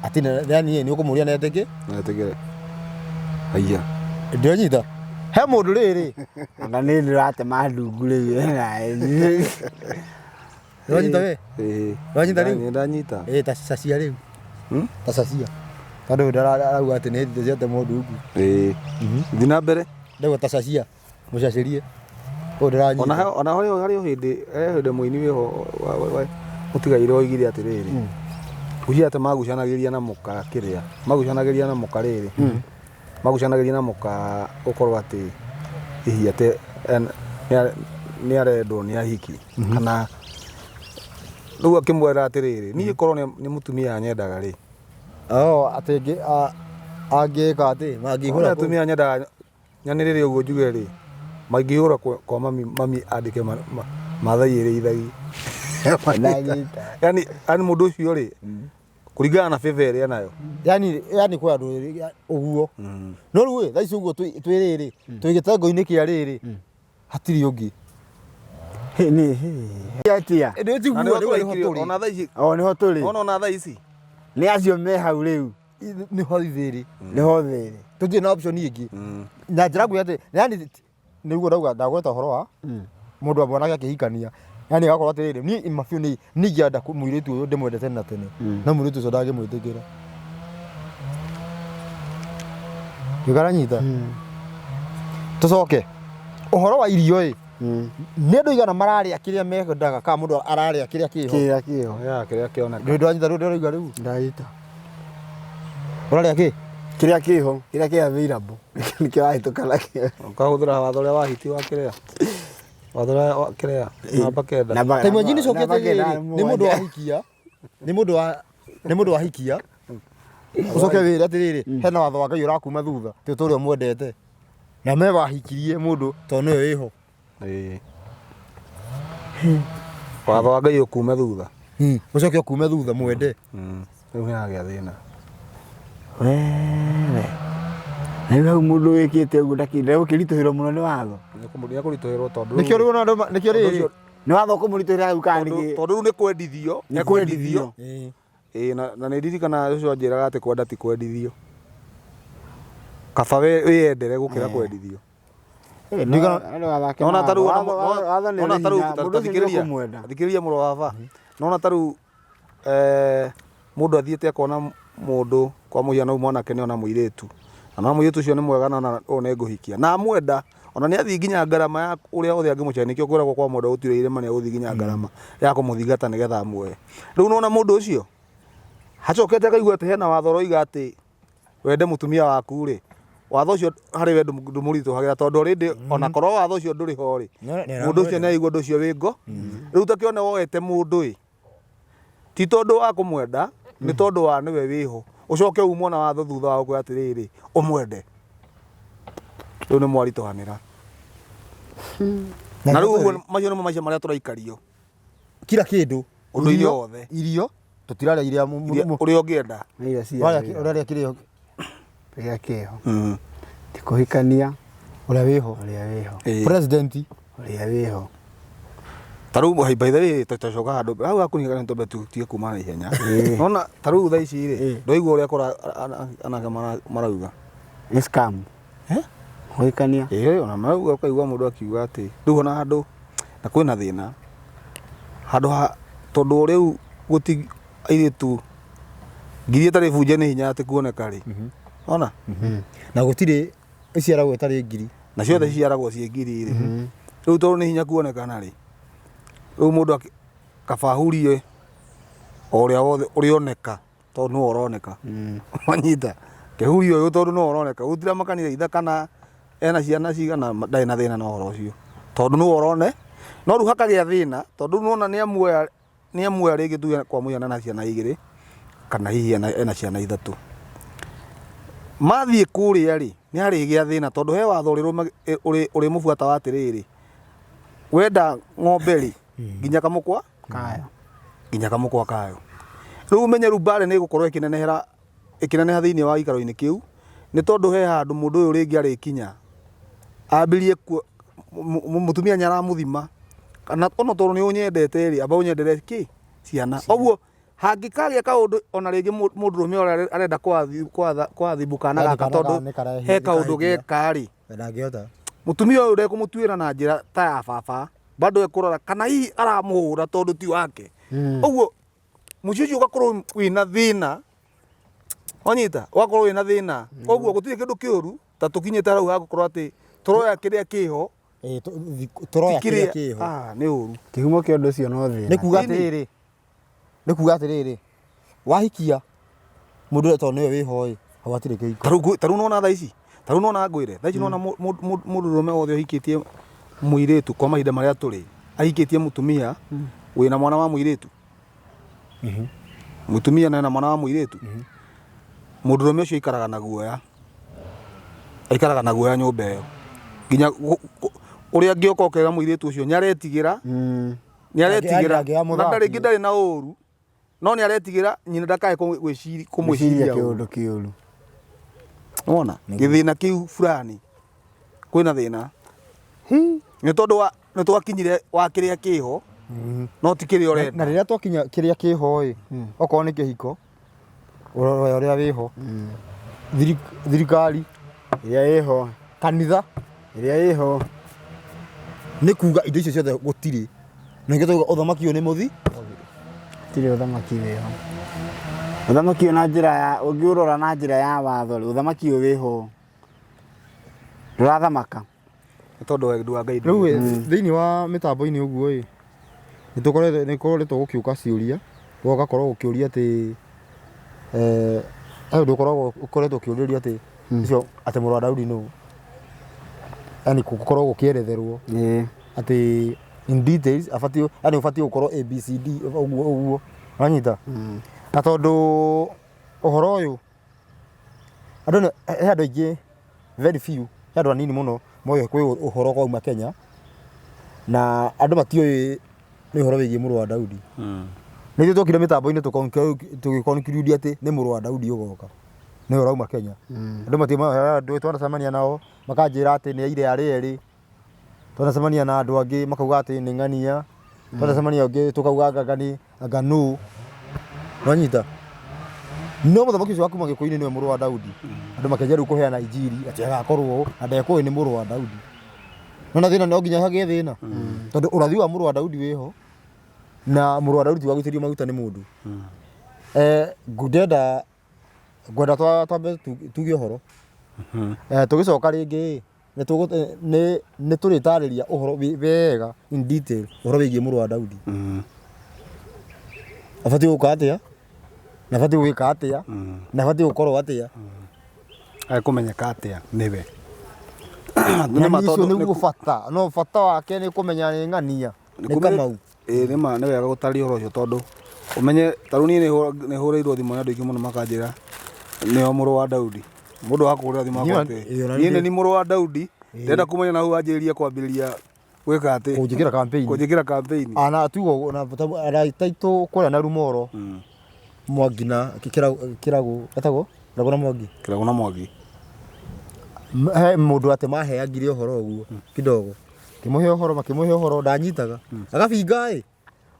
atĩ yani nĩ ũkũmũria netĩkĩre haiya ndĩranyita he mũndũ rĩrĩ na nĩ ndĩratema ndungu rĩu ndĩranyita we ndĩranyita rĩu ndanyita ta cacia rĩu ta cacia tondũ ndarauga atĩ nĩ hĩndĩ ciatema ndungu thiĩ na mbere ndauga ta cacia mũcacĩrie ũyũ ndĩranyita ona harĩ hĩndĩ mũini wĩho mũtigaire oigire atĩrĩrĩ ucia atĩ magucanagĩria na mũka kĩrĩa magucanagĩria na mũka rĩrĩ magucanagĩria na mũka ũkorwo atĩ hihi atĩ nĩ arendwo nĩ ahiki kana rĩu akĩmwĩra atĩrĩrĩ niĩ korwo nĩ mũtumia nyendaga rĩ atĩ angĩka atĩ mangĩhũra atumia nyendaga nyanĩrĩre ũguo njuge rĩ mangĩhũra kwa mami andĩke mathai ĩrĩithagi yani mũndũ ũcio rĩ kũringana na favor ĩrĩa nayo yani kwa andũ ũguo no rĩu thaa ici ũguo twĩ rĩrĩ twĩ gĩtengo-inĩ kĩa rĩrĩ hatirĩ ũngĩ atia ona thaa ici nĩho tũrĩ ona thaa ici nĩ acio me hau rĩu nĩho thĩrĩ tũtirĩ na option ingĩ na njĩra nguo atĩ yani nĩguo ndauga ndagweta ũhoro wa mũndũ wa mwanake akĩhikania yani agakorwo atĩrĩrĩ niĩ mabiũ nĩ ingĩenda mũirĩtu ũyũ ndĩmwendete na tene na mũirĩtu ũcio ndangĩmwĩtĩkĩra kĩgaranyita tũcoke ũhoro wa irio ĩ nĩ andũ igana mararĩa kĩrĩa mendaga kana mũndũ ararĩa kĩrĩa kĩho kĩrĩa kĩoneka ndĩranyita rĩu ndĩroiga rĩu ndanyita ũrarĩa kĩ kĩrĩa kĩho kĩrĩa kĩ available nĩkĩo wahĩtũka nakĩo ũkahũthĩra watho ũrĩa wahiti wa kĩrĩa watho ũrĩa kĩrĩa namba kenda taimwe njini cokete nĩ mũndũ wahikia ũcoke wĩre atĩrĩrĩ hena watho wa Ngai ũrakuma thutha ti ũrĩa mwendete na me wahikirie mũndũ tondũ nĩwe wĩho watho wa Ngai ũkume thutha ũcoke ũkume thutha mwende rĩu nĩ hagĩa thĩna rĩu hau mũndũ wĩkĩte ũguo ndagũkĩritũhĩrwo mũno nĩ watho nĩekũritũhĩrwo tondũ nĩkĩo rĩrĩ nĩ watho ũkũmũritũhĩra hau kana tondũ rĩu nĩ kwendithio na nĩ ndirikana ũcio anjĩraga atĩ kwenda ti kwendithio kaba wĩyendere gũkĩra kwendithio nona tarĩu thikĩrĩria mũrũ wa baba nona tarĩu mundu athiete akona mundu kwa muhiano mwanake ni ona muiretu na muiretu ucio ni mwega na one nguhikia na amwenda ona ni athi nginya ngarama ya uria othe angi mucani nikio kwiragwo kwa mundu utire irema ni uthi nginya ngarama ya kumuthigata nigetha amwe riu nona mundu ucio hacokete akaigua ati hena watho roiga ati wende mutumia waku ri watho ucio hari we ndumuritu hagira tondu rindi ona korwo watho ucio nduri ho ri mundu ucio ni aigua ndu ucio wingo riu takione woete mundu ti tondu wa kumwenda ni tondu wa niwe wiho ucoke umwo na watho thutha wa kuya atiriri umwende riu ni mwaritohanira na riu macio nimo maica maria turaikario kila kindu undu iothe irio tutiraria iria uria ungienda uria kirio pega kiho tikuhikania uria wiho president uria wiho taru by the way tutacoka handu hau akunyikana ntombe tutige kuma na ihenya nona taru thaa ici ri ndoigua uria kora anake marauga ni scam kuhikania ona marauga ukaigua mundu akiuga ati riu ona handu na kwina thina handu tondu riu guti airitu ngiri itari bunje ni hinya ati kuoneka ri ona na gutiri iciaragwo itari ngiri na ciothe ciaragwo cie ngiri ri riu tondu ni hinya kuonekana ri riu mundu kabahurie uria wothe urioneka tondu no uroneka wanyita kehurio uyu tondu no uroneka utira makanire itha kana ena ciana cigana ndai na thina na horo ucio tondu no urone no ru hakagia thina tondu nona ni amwe ringi tu kwa muyana na ciana igiri kana hihi ena ciana ithatu mathie kuria ri ni arigia thina tondu he watho uri mubuata wa atiriri wenda ng'ombe ri nginya kamukwa kayo riu menye rubare ni gukorwo ikineneha thiini wa ikaro-ini kiu ni tondu he handu mundu uyu ringi ari kinya ambirie mutumia nyaramuthima kana ono tondu ni unyendete ri aba unyendete ki ciana oguo hangikagia kaundu ona ringi mundu rume ora arenda kwathibuka na gaka tondu he kaundu geka ri ndangihota mutumia uyu ndekumutuira na njira ta ya baba bado ekurora kana hihi aramuhura tondu ti wake oguo mucicio ugakorwo wina thina onyita ugakorwo wina thina oguo gutire kindu kiuru ta tukinyite rau hagukorwo ati turoya kiria kiho turoya kiria kiho ni uru kihumo kia undu ucio no thina ni kuga atiriri wahikia mundu tondu niwe wiho hau atire kiko taru nona thaa ici taru nona ngwire thaa ici nona mundu rume wothe uhikitie muiretu kwa mahinda maria turi ahikitie mutumia wina mwana wa muiretu mutumia na mwana wa muiretu mundu rume ucio ikaraga na guoya nyumba iyo nginya uria ngioka ukega muiretu ucio nyaretigira na ndari na uru no ni aretigira nyina ndakae kumwiciria kiundu kiuru ona githina kiu fulani kwina thina ni tondu ni twakinyire wa kiria kiho no ti kiria urenda na riria twakinya kiria kiho okorwo ni kihiko uria wiho thirikari iria iho kanitha iria iho ni kuga indo icio ciothe gutiri na ngeto uthamaki uyu ni muthi tiri uthamaki wiho uthamaki na njira ya ungiurora na njira ya watho uthamaki uyu wiho rurathamaka tondu we ndu Ngai riu thiini wa mitambo-ini uguo ni koretwo gukiuka ciuria gugakorwo gukiuria ati ayo ndukoragwo ukoretwo ukiuriria ati icio ati Mũrũ wa Daudi no yani gukorwo gukieretherwo ati in details afatio yani ufatio gukorwo ABCD uguo wanyita na tondu uhoro uyu andu aingi very few andu anini muno moyo kwi uhoro kwa uma Kenya na andu matioi ni uhoro wigie Mũrũ wa Daudi nithio twokire mitambo-ini tugikonkirudia ati ni Mũrũ wa Daudi ugoka ni uhoro uma Kenya andu matima andu twanacemania nao makanjira ati ni aire ari eri twanacemania na andu angi makauga ati ni ng'ania twanacemania angi tukauga nganu wanyita no muthamaki ucio wakuma giko-ini niwe Mũrũ wa Daudi andu makenja riu kuheana injiri ati agakorwo andekwo ni Mũrũ wa Daudi nona thina no nginya hagie thina tondu urathi wa Mũrũ wa Daudi wiho na mũrũ wa Daudi wa gũitĩrio maguta nĩ mũndũ ngwenda twambe tuge ũhoro tũgĩcoka rĩngĩ nĩ tũrĩtarĩria ũhoro wega in detail ũhoro wĩgiĩ mũrũ wa Daudi abatiĩ gũka atĩa na abatiĩ gwĩka atĩa na abatiĩ gũkorwo atĩa kũmenyeka atĩa nĩwe nĩcio nĩguo bata no bata wake nĩ kũmenya nĩ ng'ania nĩ Kamau nĩma nĩ wega gũtaria ũhoro ũcio tondũ ũmenye tarũ niĩ nĩ hũrĩirwo thimũ na andũ aingĩ mũno makanjĩra nĩo mũrũ wa Daudi mũndũ akũhũrĩra thimũ akwa atĩ niĩ nĩ mũrũ wa Daudi ndenda kumenya na hau anjĩrĩrie kwambĩrĩria gwĩka atĩ kũnjĩkĩra campaign ana tugo na taitũ kũrĩa na Rumoro Mwangi na kĩrago etagwo Ndagũ na Mwangi he mũndũ atĩ maheagire ũhoro ũguo kidogo makĩmũhe ũhoro ndanyitaga agabinga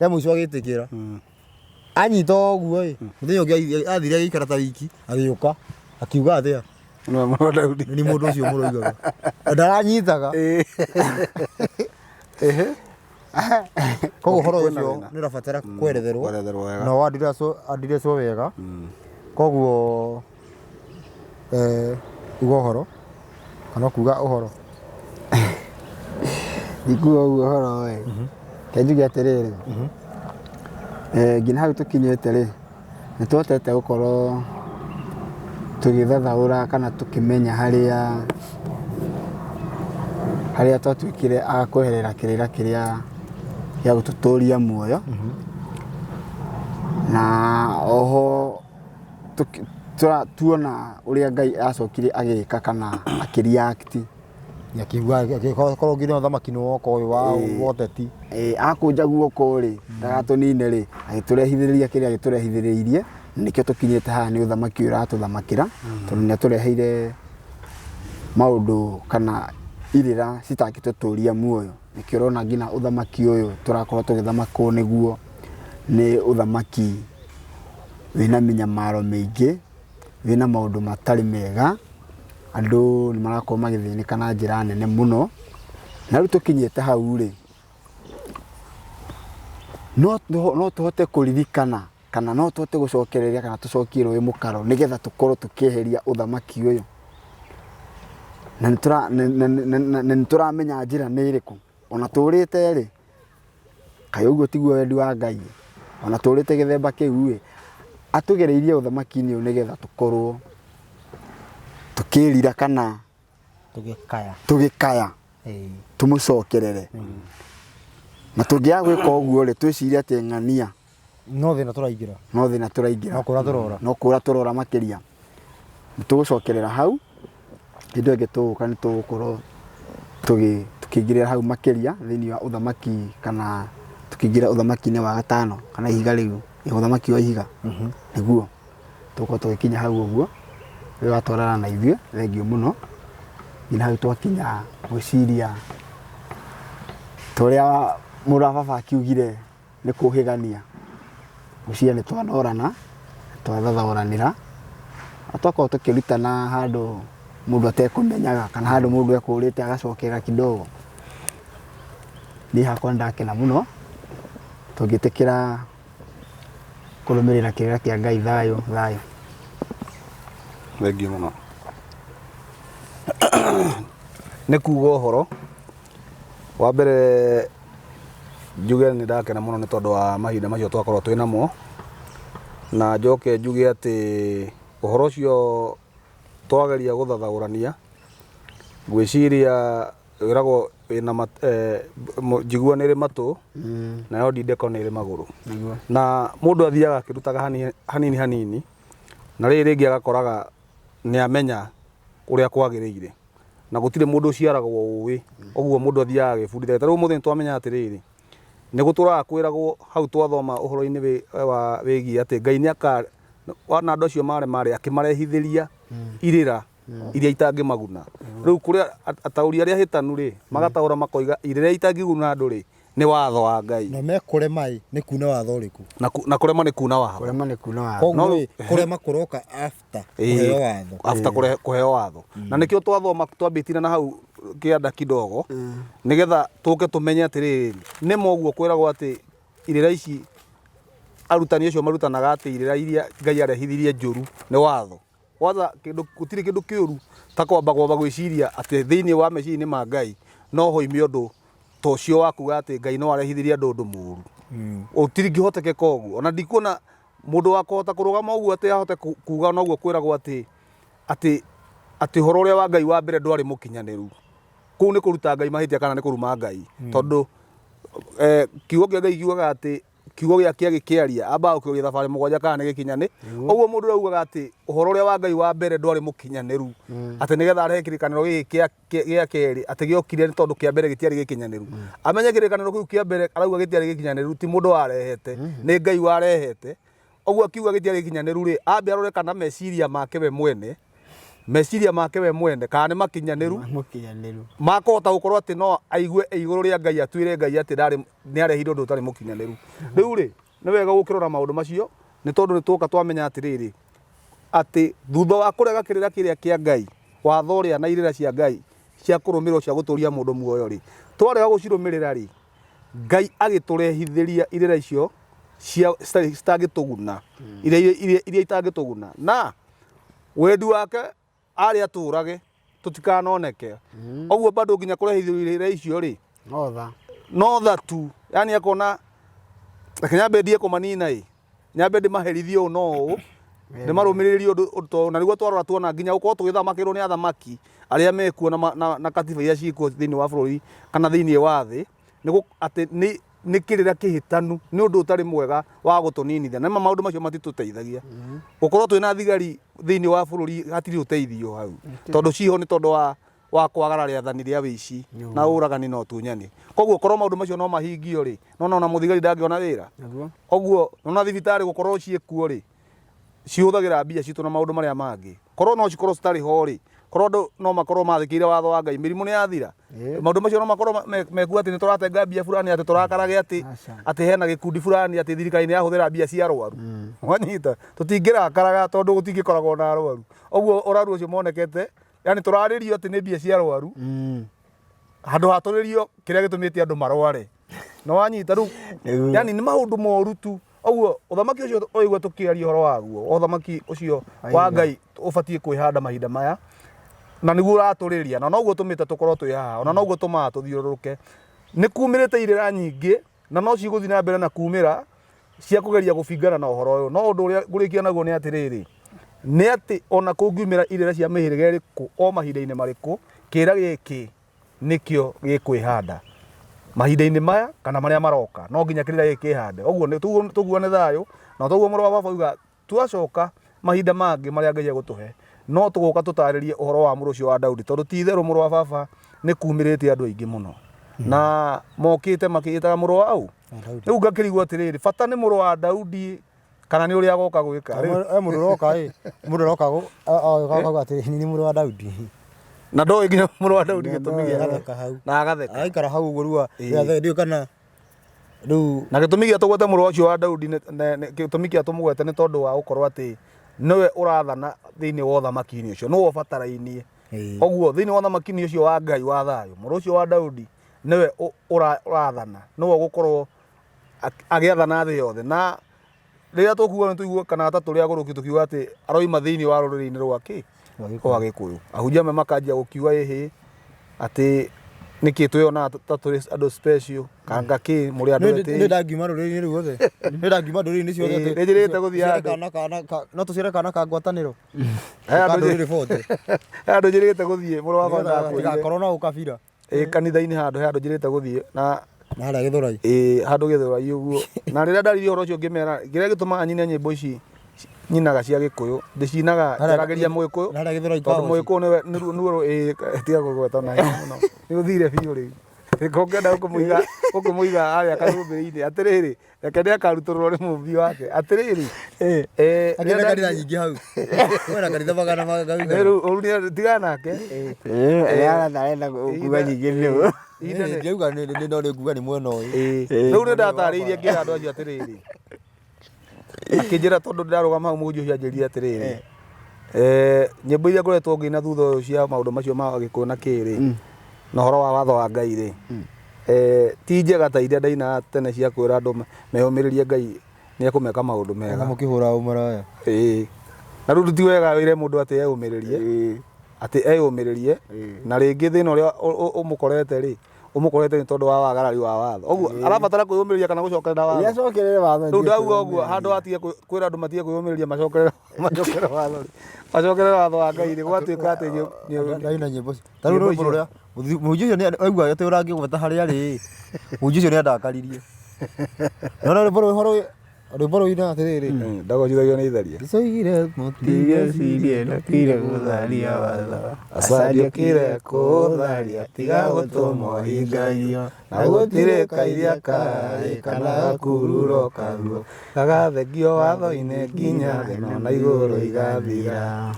ya mũico agĩtĩkĩra anyita ũguo mũthenya ũngĩ athire agĩikara ta wiki agĩũka akiuga atĩa nĩ mũndũ ũcio mũroigaga ndaranyitaga koguo ũhoro ũcio nĩ ũrabatara kweretherwo no andirecwo wega koguo uga ũhoro kana kuga ũhoro ikuga ũhoro we kenjuge atĩrĩrĩ nginya hau tũkinyĩte rĩ nĩ tuhotete gũkorwo tũgĩthathaũra kana tũkĩmenya harĩa twatuĩkire a kweherera kĩrĩra kĩrĩa gĩa gũtũtũria muoyo na oho tuona ũrĩa Ngai acokire agĩka kana akĩreact akiuga korwo nginya ũthamaki nĩ woka ũyũ wa woteti akũnja guoko rĩ ndagatũnine rĩ agĩtũrehithĩrĩria kĩrĩa agĩtũrehithĩrĩirie nĩkĩo tũkinyĩte haha nĩ ũthamaki ũratũthamakĩra tondũ nĩ atũreheire maũndũ kana irĩra citangĩtũtũria muoyo nĩkĩo ũrona nginya ũthamaki ũyũ tũrakorwo tũgĩthamakwo nĩguo nĩ ũthamaki wĩna mĩnyamaro mĩingĩ wĩna maũndũ matarĩ mega andũ nĩ marakorwo magĩthĩnĩka na njĩra nene mũno na rĩu tũkinyĩte hau rĩ no tũhote kũririkana kana no tũhote gũcokereria kana tũcokie rũĩ mũkaro nĩgetha tũkorwo tũkĩeheria ũthamaki ũyũ na nĩ tũramenya njĩra nĩ ĩrĩkũ ona tũrĩte rĩ kaĩ ũguo tiguo wendi wa Ngai ona tũrĩte gĩthemba kĩu rĩ atũgereirie ũthamaki-inĩ ũyũ nĩgetha tũkorwo tukĩrira kana tũgĩkaya tũmũcokerere na tũngĩaga gwĩka ũguo rĩ twĩcirie atĩ ng'ania no thĩna tũraingĩra no kũra tũrora makĩria nĩtũgũcokerera hau hĩndĩ ĩngĩ tũgũka nĩ tũgũkorwo tukĩingĩrĩra hau makĩria thĩinĩ wa ũthamaki kana tukĩingĩra ũthamaki-inĩ wa gatano kana ihiga rĩu ũthamaki wa ihiga nĩguo tũgũkorwo tũgĩkinya hau ũguo rĩu watwarana na ithuĩ thengio mũno nginya hau twakinya gwĩciria tũrĩa mũrũ wa baba akiugire nĩ kũhĩgania gwĩciria nĩ twanorana twathathaũranĩra twakorwo tũkĩrutana handũ mũndũ atekũmenyaga kana handũ mũndũ ekũrĩte agacokera kidogo niĩ hakwa ndakena mũno tũngĩtĩkĩra kũrũmĩrĩra kĩrĩra kĩa Ngai thayũ thengiũ mũno nĩ kuga ũhoro wa mbere njuge nĩ ndakena mũno nĩ tondũ wa mahinda macio twakorwo twĩ namo na njoke njuge atĩ ũhoro ũcio twageria gũthathaũrania ngwĩciria wĩragwo wĩna njigua nĩ ĩrĩ matũ nayo ndindeko nĩ ĩrĩ magũrũ na mũndũ athiaga akĩrutaga hanini na rĩrĩ rĩngĩ agakoraga nĩ amenya ũrĩa kwagĩrĩire na gũtirĩ mũndũ ũciaragwo ũĩ ũguo mũndũ athiaga agĩbundithagia ta rĩu mũthenya twamenya atĩrĩrĩ nĩ gũtũraga kwĩragwo hau twathoma ũhoro-inĩ wĩgiĩ atĩ Ngai nĩ wana andũ acio marĩ akĩmarehithĩria irĩra iria itangĩmaguna rĩu kũrĩa ataũri arĩa hĩtanu rĩ magataũra makoiga irĩra itangĩguna andũ rĩ nĩ watho wa Ngai na mekũrema nĩ kuna watho ũrĩkũ na kũrema nĩ kuna watho koguo kũrema kũroka after kũheo watho kũheo watho na nĩkĩo twathoma twambĩtire na hau kĩanda kidogo nĩgetha tũke tũmenye atĩrĩrĩ nĩ moguo kwĩragwo atĩ irĩra ici arutani acio marutanaga atĩ irĩra iria Ngai arehithirie njũru nĩ watho. Watha gũtirĩ kĩndũ kĩũru ta kwamba gwĩciria atĩ thĩinĩ wa meciria-inĩ ma Ngai no hoime ũndũ ta ũcio wa kuga atĩ Ngai no arehithirie andũ ũndũ mũũru. Gũtingĩhotekeka ũguo. Ona ndikuona mũndũ wa kũhota kũrũgama ũguo atĩ ahote kuga noguo kwĩragwo atĩ ũhoro ũrĩa wa Ngai wa mbere ndwarĩ mũkinyanĩru. Kũu nĩ kũruta Ngai mahĩtia kana nĩ kũruma Ngai. Tondũ kiugo kĩa Ngai kiugaga atĩ kiugo gĩake gĩkĩaria ambaga gũkĩũria thabarĩ mũgwanja kana nĩ gĩkinyanĩ. Ũguo mũndũ ũrĩa ugaga atĩ ũhoro ũrĩa wa Ngai wa mbere ndwarĩ mũkinyanĩru, atĩ nĩgetha arehe kĩrĩkanĩro gĩkĩ gĩa kerĩ atĩ gĩokire nĩ tondũ kĩa mbere gĩtiarĩ gĩkinyanĩru. Amenye kĩrĩkanĩro kĩu kĩa mbere arauga gĩtiarĩ gĩkinyanĩru ti mũndũ warehete, nĩ Ngai warehete. Ũguo akiuga gĩtiarĩ gĩkinyanĩru rĩ, ambe arore kana meciria make we mwene kana nĩ makinyanĩru makahota gũkorwo atĩ no aigue igũrũ rĩa Ngai atuĩre Ngai atĩ nĩ arehire ũndũ ũtarĩ mũkinyanĩru. Rĩu rĩ, nĩ wega gũkĩrora maũndũ macio nĩ tondũ nĩ twoka twamenya atĩrĩrĩ atĩ thutha wa kũrega kĩrĩra kĩrĩa kĩa Ngai, watho ũrĩa na irĩra cia Ngai cia kũrũmĩrĩrwo cia gũtũria mũndũ muoyo rĩ, twarega gũcirũmĩrĩra rĩ, Ngai agĩtũrehithĩria irĩra icio citangĩtũguna, iria itangĩtũguna. Na wendi wake arĩ atũrage tũtikanoneke. Ũguo bado nginya kũrehithĩrio irĩra icio rĩ, no tha tu, yani akona nyambe ndie kũmanina nyambe ndĩmaherithie ũũ no ũũ, ndĩmarũmĩrĩrie ũndũ na nĩguo twarora tuona nginya gũkorwo tũgĩthamakĩrwo nĩ athamaki arĩa mekuo na katiba iria ciĩkuo thĩinĩ wa bũrũri kana thĩinĩ wa thĩ, atĩ nĩ kĩrĩra kĩhĩtanu, nĩ ũndũ ũtarĩ mwega wa gũtũninithia. Na maũndũ macio matitũteithagia. Gũkorwo twĩna thigari thĩinĩ wa bũrũri hatirĩ ũteithio hau, tondũ ciho nĩ tondũ wa kwagara rĩathani rĩa wĩici na ũragani na ũtunyani. Koguo korwo maũndũ macio no mahingio rĩ, nona mũthigari ndangĩona wĩra. Koguo nona thibitarĩ gũkorwo ciĩkuo rĩ, cihũthagĩra mbia citũ na maũndũ marĩa mangĩ. Korwo no cikorwo citarĩ ho rĩ, korwo andũ no makorwo mathĩkĩire watho wa Ngai, mĩrimũ nĩ yathira. Maũndũ macio no makorwo mekuga atĩ nĩ tũratenga mbia fulani, atĩ tũrakarage atĩ hena gĩkundi fulani, atĩ thirikari nĩ yahũthĩra mbia cia arwaru. Wanyita, tũtingĩrakaraga tondũ gũtingĩkoragwo na arwaru. Ũguo ũraru ũcio monekete, yani tũrarĩrio atĩ nĩ mbia cia arwaru handũ hatũrĩrio kĩrĩa gĩtũmĩte andũ marware. No wanyita rĩu, yani nĩ maũndũ moru tu. Ũguo ũthamaki ũcio ũigua tũkĩaria ũhoro waguo, ũthamaki ũcio wa Ngai ũbatiĩ kwĩhanda mahinda maya, na nĩguo ũratũrĩria, na noguo tũmĩte tũkorwo twĩ haha, na noguo tũmaga tũthiũrũrũke. Nĩ kumĩrĩte irĩra nyingĩ na no cigũthiĩ na mbere na kumĩra cia kũgeria gũbingana na ũhoro ũyũ. No ũndũ ũrĩa ngũrĩkia naguo nĩ atĩrĩrĩ, nĩ atĩ ona kũngiumĩra irĩra cia mĩhĩrĩga ĩrĩkũ o mahinda-inĩ marĩkũ, kĩrĩra gĩkĩ nĩkĩo gĩkwĩhanda mahinda-inĩ maya kana marĩa maroka. No nginya kĩrĩra gĩkĩ kĩhande. Ũguo tũguane thayũ, na toguo mũrũ wa baba auga twacoka mahinda mangĩ marĩa Ngai egũtũhe, no tũgoka tũtarĩrie ũhoro wa mũrũ ũcio wa Daudi, tondũ ti itherũ mũrũ wa baba nĩ kumĩrĩte andũ aingĩ mũno na mokĩte makĩĩtaga mũrũ wa ũ. Rĩu ngakĩrigwo atĩrĩrĩ, bata nĩ mũrũ wa Daudi kana nĩ ũrĩa agoka gwĩka? Mũndũ ũroka mũndũ ũroka agauga atĩ nĩ mũrũ wa Daudi, na ndoĩ nginya mũrũ wa Daudi gĩtũmi gĩake na agatheka agaikara hau ũguo rĩu ndiũ kana rĩu. Na gĩtũmi gĩa tũgwete mũrũ ũcio wa Daudi, gĩtũmi kĩa tũmũgwete nĩ tondũ wa gũkorwo atĩ nĩwe ũrathana thĩinĩ wa ũthamaki-inĩ ũcio, nĩwe ũbatarainie. Ũguo thĩinĩ wa ũthamaki-inĩ ũcio wa Ngai wa thayũ, mũrũ ũcio wa Daudi nĩwe ũrathana, nĩwe ũgũkorwo agĩathana thĩ yothe. Na rĩrĩa tũkuga nĩ tũigua kana ta tũrĩa agũrũki tũkiuga atĩ aroima thĩinĩ wa rũrĩrĩ-inĩ rwake rwa Gĩkũyũ, ahunjia amwe makanjia gũkiuga atĩ nĩkĩ twĩonaga ta tũrĩ andũ special kanga kĩ mũrĩ andũ etĩ. Nĩ ndangiuma rũrĩrĩ-inĩ rĩu othe, nĩ ndangiuma ndũrĩrĩ-inĩ ciothe atĩ nĩnjĩrĩte gũthiĩ handũ no tũciare kana ka ngwatanĩro handũ njĩrĩte gũthiĩ mũrũ wa baba ndigakorwo na ũkabira kanitha-inĩ handũ njĩrĩte gũthiĩ na harĩa Gĩthũrai, handũ Gĩthũrai ũguo. Na rĩrĩa ndaririe ũhoro ũcio ngĩmera kĩrĩa gĩtũmaga nyine nyĩmbo ici nyinaga cia Gĩkũyũ, ndĩcinaga njarageria Mũgĩkũyũ, tondũ Mũgĩkũyũ nĩwe tiga gũgweta na mũno nĩ ũthire biũ rĩu. Ngĩenda gũkũmũiga harĩa karũmbĩ-inĩ atĩrĩrĩ, reke nĩakarutũrũrwo nĩ mũmbi wake atĩrĩrĩ. Akĩenda kanitha nyingĩ hau, kwĩna kanitha magana rĩu tigana nake arenda kuga nyingĩ rĩu. Ndiauga no nĩ nguga nĩ mwena ũyũ. Rĩu nĩ ndatarĩirie ngĩra andũ acio atĩrĩrĩ, akĩnjĩra tondũ ndĩrarũgama hau mũhunjia ũcio anjĩrire atĩrĩrĩ, nyĩmbo iria ngoretwo ngĩina thutha ũyũ cia maũndũ macio ma Gĩkũyũ na kĩrĩ na ũhoro wa watho wa Ngai rĩ, ti njega ta iria ndaina tene cia kwĩra andũ meyũmĩrĩrie Ngai nĩ ekũmeka maũndũ mega. Mũkĩhũra ũmaraya. Na rĩu ti wega wĩre mũndũ atĩ eyũmĩrĩrie, atĩ eyũmĩrĩrie, na rĩngĩ thĩna ũrĩa ũmũkorete rĩ, ũmũkorete nĩ tondũ wa wagarari wa watho. Ũguo arabatara kwĩyũmĩrĩria kana gũcokerera watho. Nĩacokerere watho. Rĩu ndauga ũguo handũ atige kwĩra andũ matige kwĩyũmĩrĩria macokerere watho. Macokerere watho wa Ngai nĩ gwatuĩka atĩ ndaina nyĩmbo. Ta rĩu rwĩmbo rũrĩa mũhunjia ũcio nĩ aiguaga atĩ ũrangĩgweta harĩa arĩ, mũhunjia ũcio nĩ andakaririe. Nona rwĩmbo rũina atĩrĩrĩ, ndagocithagio nĩ itharia. Ndicoigire Tigecirie ndokire gũtharia watho, Acariũkire kũtharia tiga gũtũmwo hingaio, na gũtirĩ kairia karĩ kana gakururo kaguo, gagathengio watho-inĩ nginya thĩ na igũrũ igathira.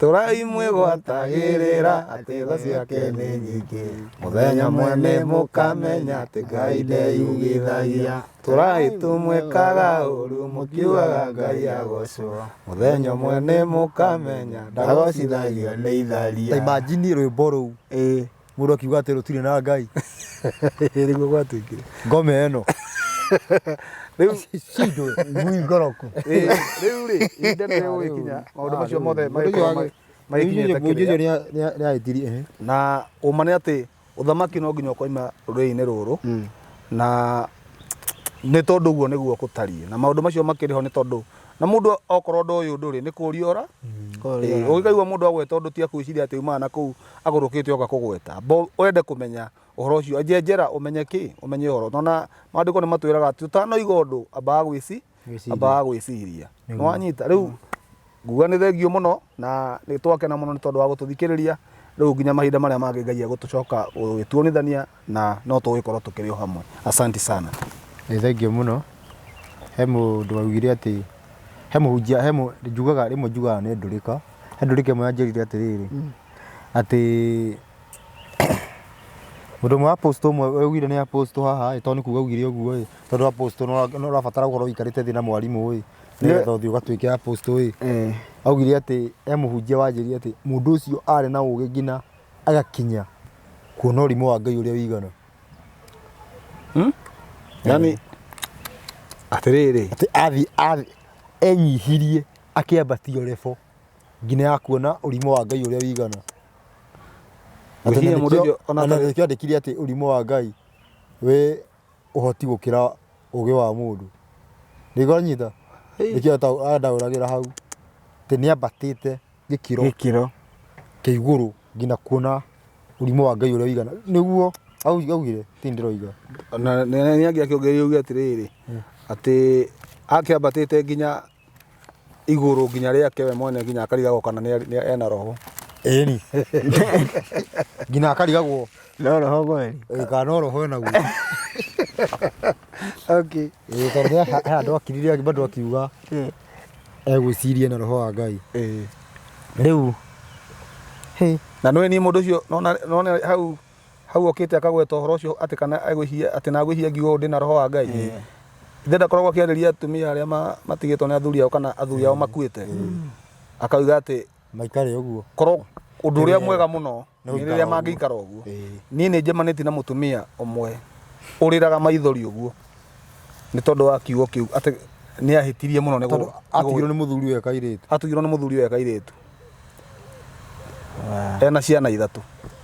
Tũrai mwĩgwatagĩrĩra atĩ tha ciake nĩ nyingĩ, mũthenya mwene mũkamenya atĩ Ngai ndeyugithagia. Tũrai tũmwĩkaga ũru mũkiugaga Ngai agocwo, mũthenya mwene mũkamenya ndagocithagio nĩ itharia. Ta imagine rwĩmbo rũu mũndũ akiuga atĩ rũtirĩ na Ngai. Nĩguo gwatuĩkire ngome ĩno rĩu cindũ mwĩngoroku. Rĩu rĩ ihinda nĩ rĩgũgĩkinya maũndũ macio mothe magĩkinyĩte kĩrĩa nĩahĩtirie. Na ũma nĩ atĩ ũthamaki no nginya ũkoima rũrĩrĩ-inĩ rũrũ, na nĩ tondũ ũguo nĩguo gũtariĩ, na maũndũ macio makĩrĩ ho nĩ tondũ na mũndũ okorwo ndoĩ ũndũ rĩ nĩ kũriora. Ũgĩkaigua mũndũ agweta ũndũ ti akwĩciria atĩ umaga na kũu agũrũkĩte oka kũgweta, wende kũmenya ũhoro ũcio njenjera ũmenye kĩ, ũmenye ũhoro. Tondũ maandĩko nĩ matwĩraga atĩ ũtanoiga ũndũ ambaga gwĩciria. Nĩwanyita rĩu nguga nĩ thengio mũno na nĩ twakena mũno nĩ tondũ wa gũtũthikĩrĩria. Rĩu nginya mahinda marĩa mangĩ Ngai egũtũcoka gũgĩtuonithania na no tũgĩkorwo tũkĩrĩ o hamwe. Asante sana. Nĩ thengio mũno. He mũndũ waugire atĩ he mũhunjia njugaga rĩmwe njugaga nĩ ndũrĩka. He ndũrĩka ĩmwe yanjĩrire atĩrĩrĩ atĩ mũndũ ũmwe wa post ũmwe augire nĩ post haha tondũ nĩ kuga augire ũguo tondũ wa post no ũrabatara gũkorwo ũikarĩte thĩ na mwarimũ nĩgetha ũthiĩ ũgatuĩke ya post augire atĩ he mũhunjia wanjĩrire atĩ mũndũ ũcio arĩ na ũgĩ nginya agakinya kuona ũrimũ wa Ngai ũrĩa wĩigana. Yani atĩrĩrĩ atĩ enyihirie akĩambatio rebo nginya ya kuona ũrimũ wa Ngai ũrĩa wĩigana. Ona nĩkĩandĩkire atĩ ũrimũ wa Ngai wĩ ũhoti gũkĩra ũgĩ wa mũndũ. Nĩkũanyita nĩkĩo andaũragĩra hau atĩ nĩambatĩte gĩkĩro kĩa igũrũ nginya kuona ũrimũ wa Ngai ũrĩa wĩigana. Nĩguo augire ti ndĩroiga. Na nĩ angĩakĩongereire auge atĩrĩrĩ atĩ akĩambatĩte nginya igũrũ nginya rĩake we mwene nginya akarigagwo kana nĩ ena roho. Ĩni nginya akarigagwo no roho kweli kana roho enaguo. Okay. Tondũ he andũ akirire bado akiuga egwĩciria na roho wa Ngai. Rĩu na nĩ niĩ mũndũ ũcio nona hau okĩte akagweta ũhoro ũcio atĩ kana atĩ nagwĩciria ngiuga ndĩ na roho wa Ngai. Ithe ndakoragwo akĩarĩria atumia arĩa matigĩtwo nĩ athuri ao kana athuri ao makuĩte, akauga atĩ maikare ũguo korwo ũndũ ũrĩa mwega mũno nĩ rĩrĩa mangĩikara ũguo. Niĩ nĩ njemanĩtie na mũtumia ũmwe ũrĩraga maithori ũguo nĩ tondũ wa kiugo kĩu atĩ nĩ ahĩtirie mũno nĩ atigirwo nĩ mũthuri we kairĩtu. Atigirwo nĩ mũthuri we kairĩtu. Ena ciana 3.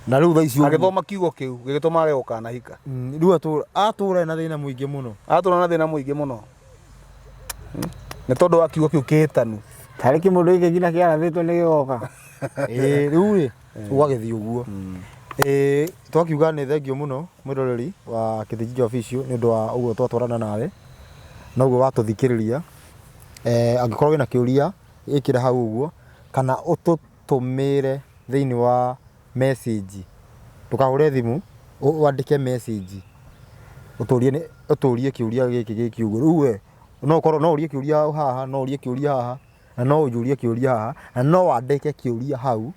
Na rĩu thaa icio agĩthoma kiugo kĩu gĩgĩtũma age gũkanahika. Rĩu atũra na thĩna mũingĩ mũno. Atũra na thĩna mũingĩ mũno. Nĩ tondũ wa kiugo kĩu kĩhĩtanu. Tarĩ kĩmũndũ gĩkĩ nginya kĩarathĩtwo nĩ gĩgoka. Rĩu rĩ ũgagĩthiĩ ũguo. Twakiuga nĩ thengio mũno mwĩroreri wa Kĩthĩnjinji Official nĩ ũndũ wa ũguo twatwarana nawe na ũguo watũthikĩrĩria. Angĩkorwo wĩna kĩũria ĩkĩra hau ũguo kana ũtũtũmĩre thĩinĩ wa message, ndũkahũre thimũ wandĩke message ũtũrie kĩũria gĩkĩ ũguo. Rĩu we no ũkorwo no ũrie kĩũria haha, no ũrie kĩũria haha, na no ũjũrie kĩũria haha, na no wandĩke kĩũria hau.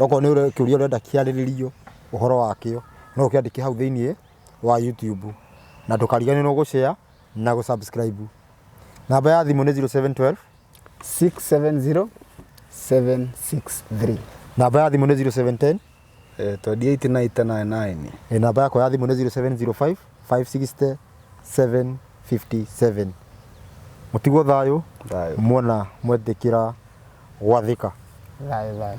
Okorwo nĩ kĩũria ũrenda kĩarĩrĩrio ũhoro wakĩo no ũkĩandĩke hau thĩinĩ wa YouTube, na ndũkariganĩrwo gũshare na gũsubscribe. Namba ya thimũ nĩ 0712 670 763. Namba ya thimũ nĩ 0710 2899. Namba yakwa ya thimu nĩ 0705 560 757. Mũtigwo thayũ, Thayũ. muona mwetĩkĩra gwathĩka. Thayũ.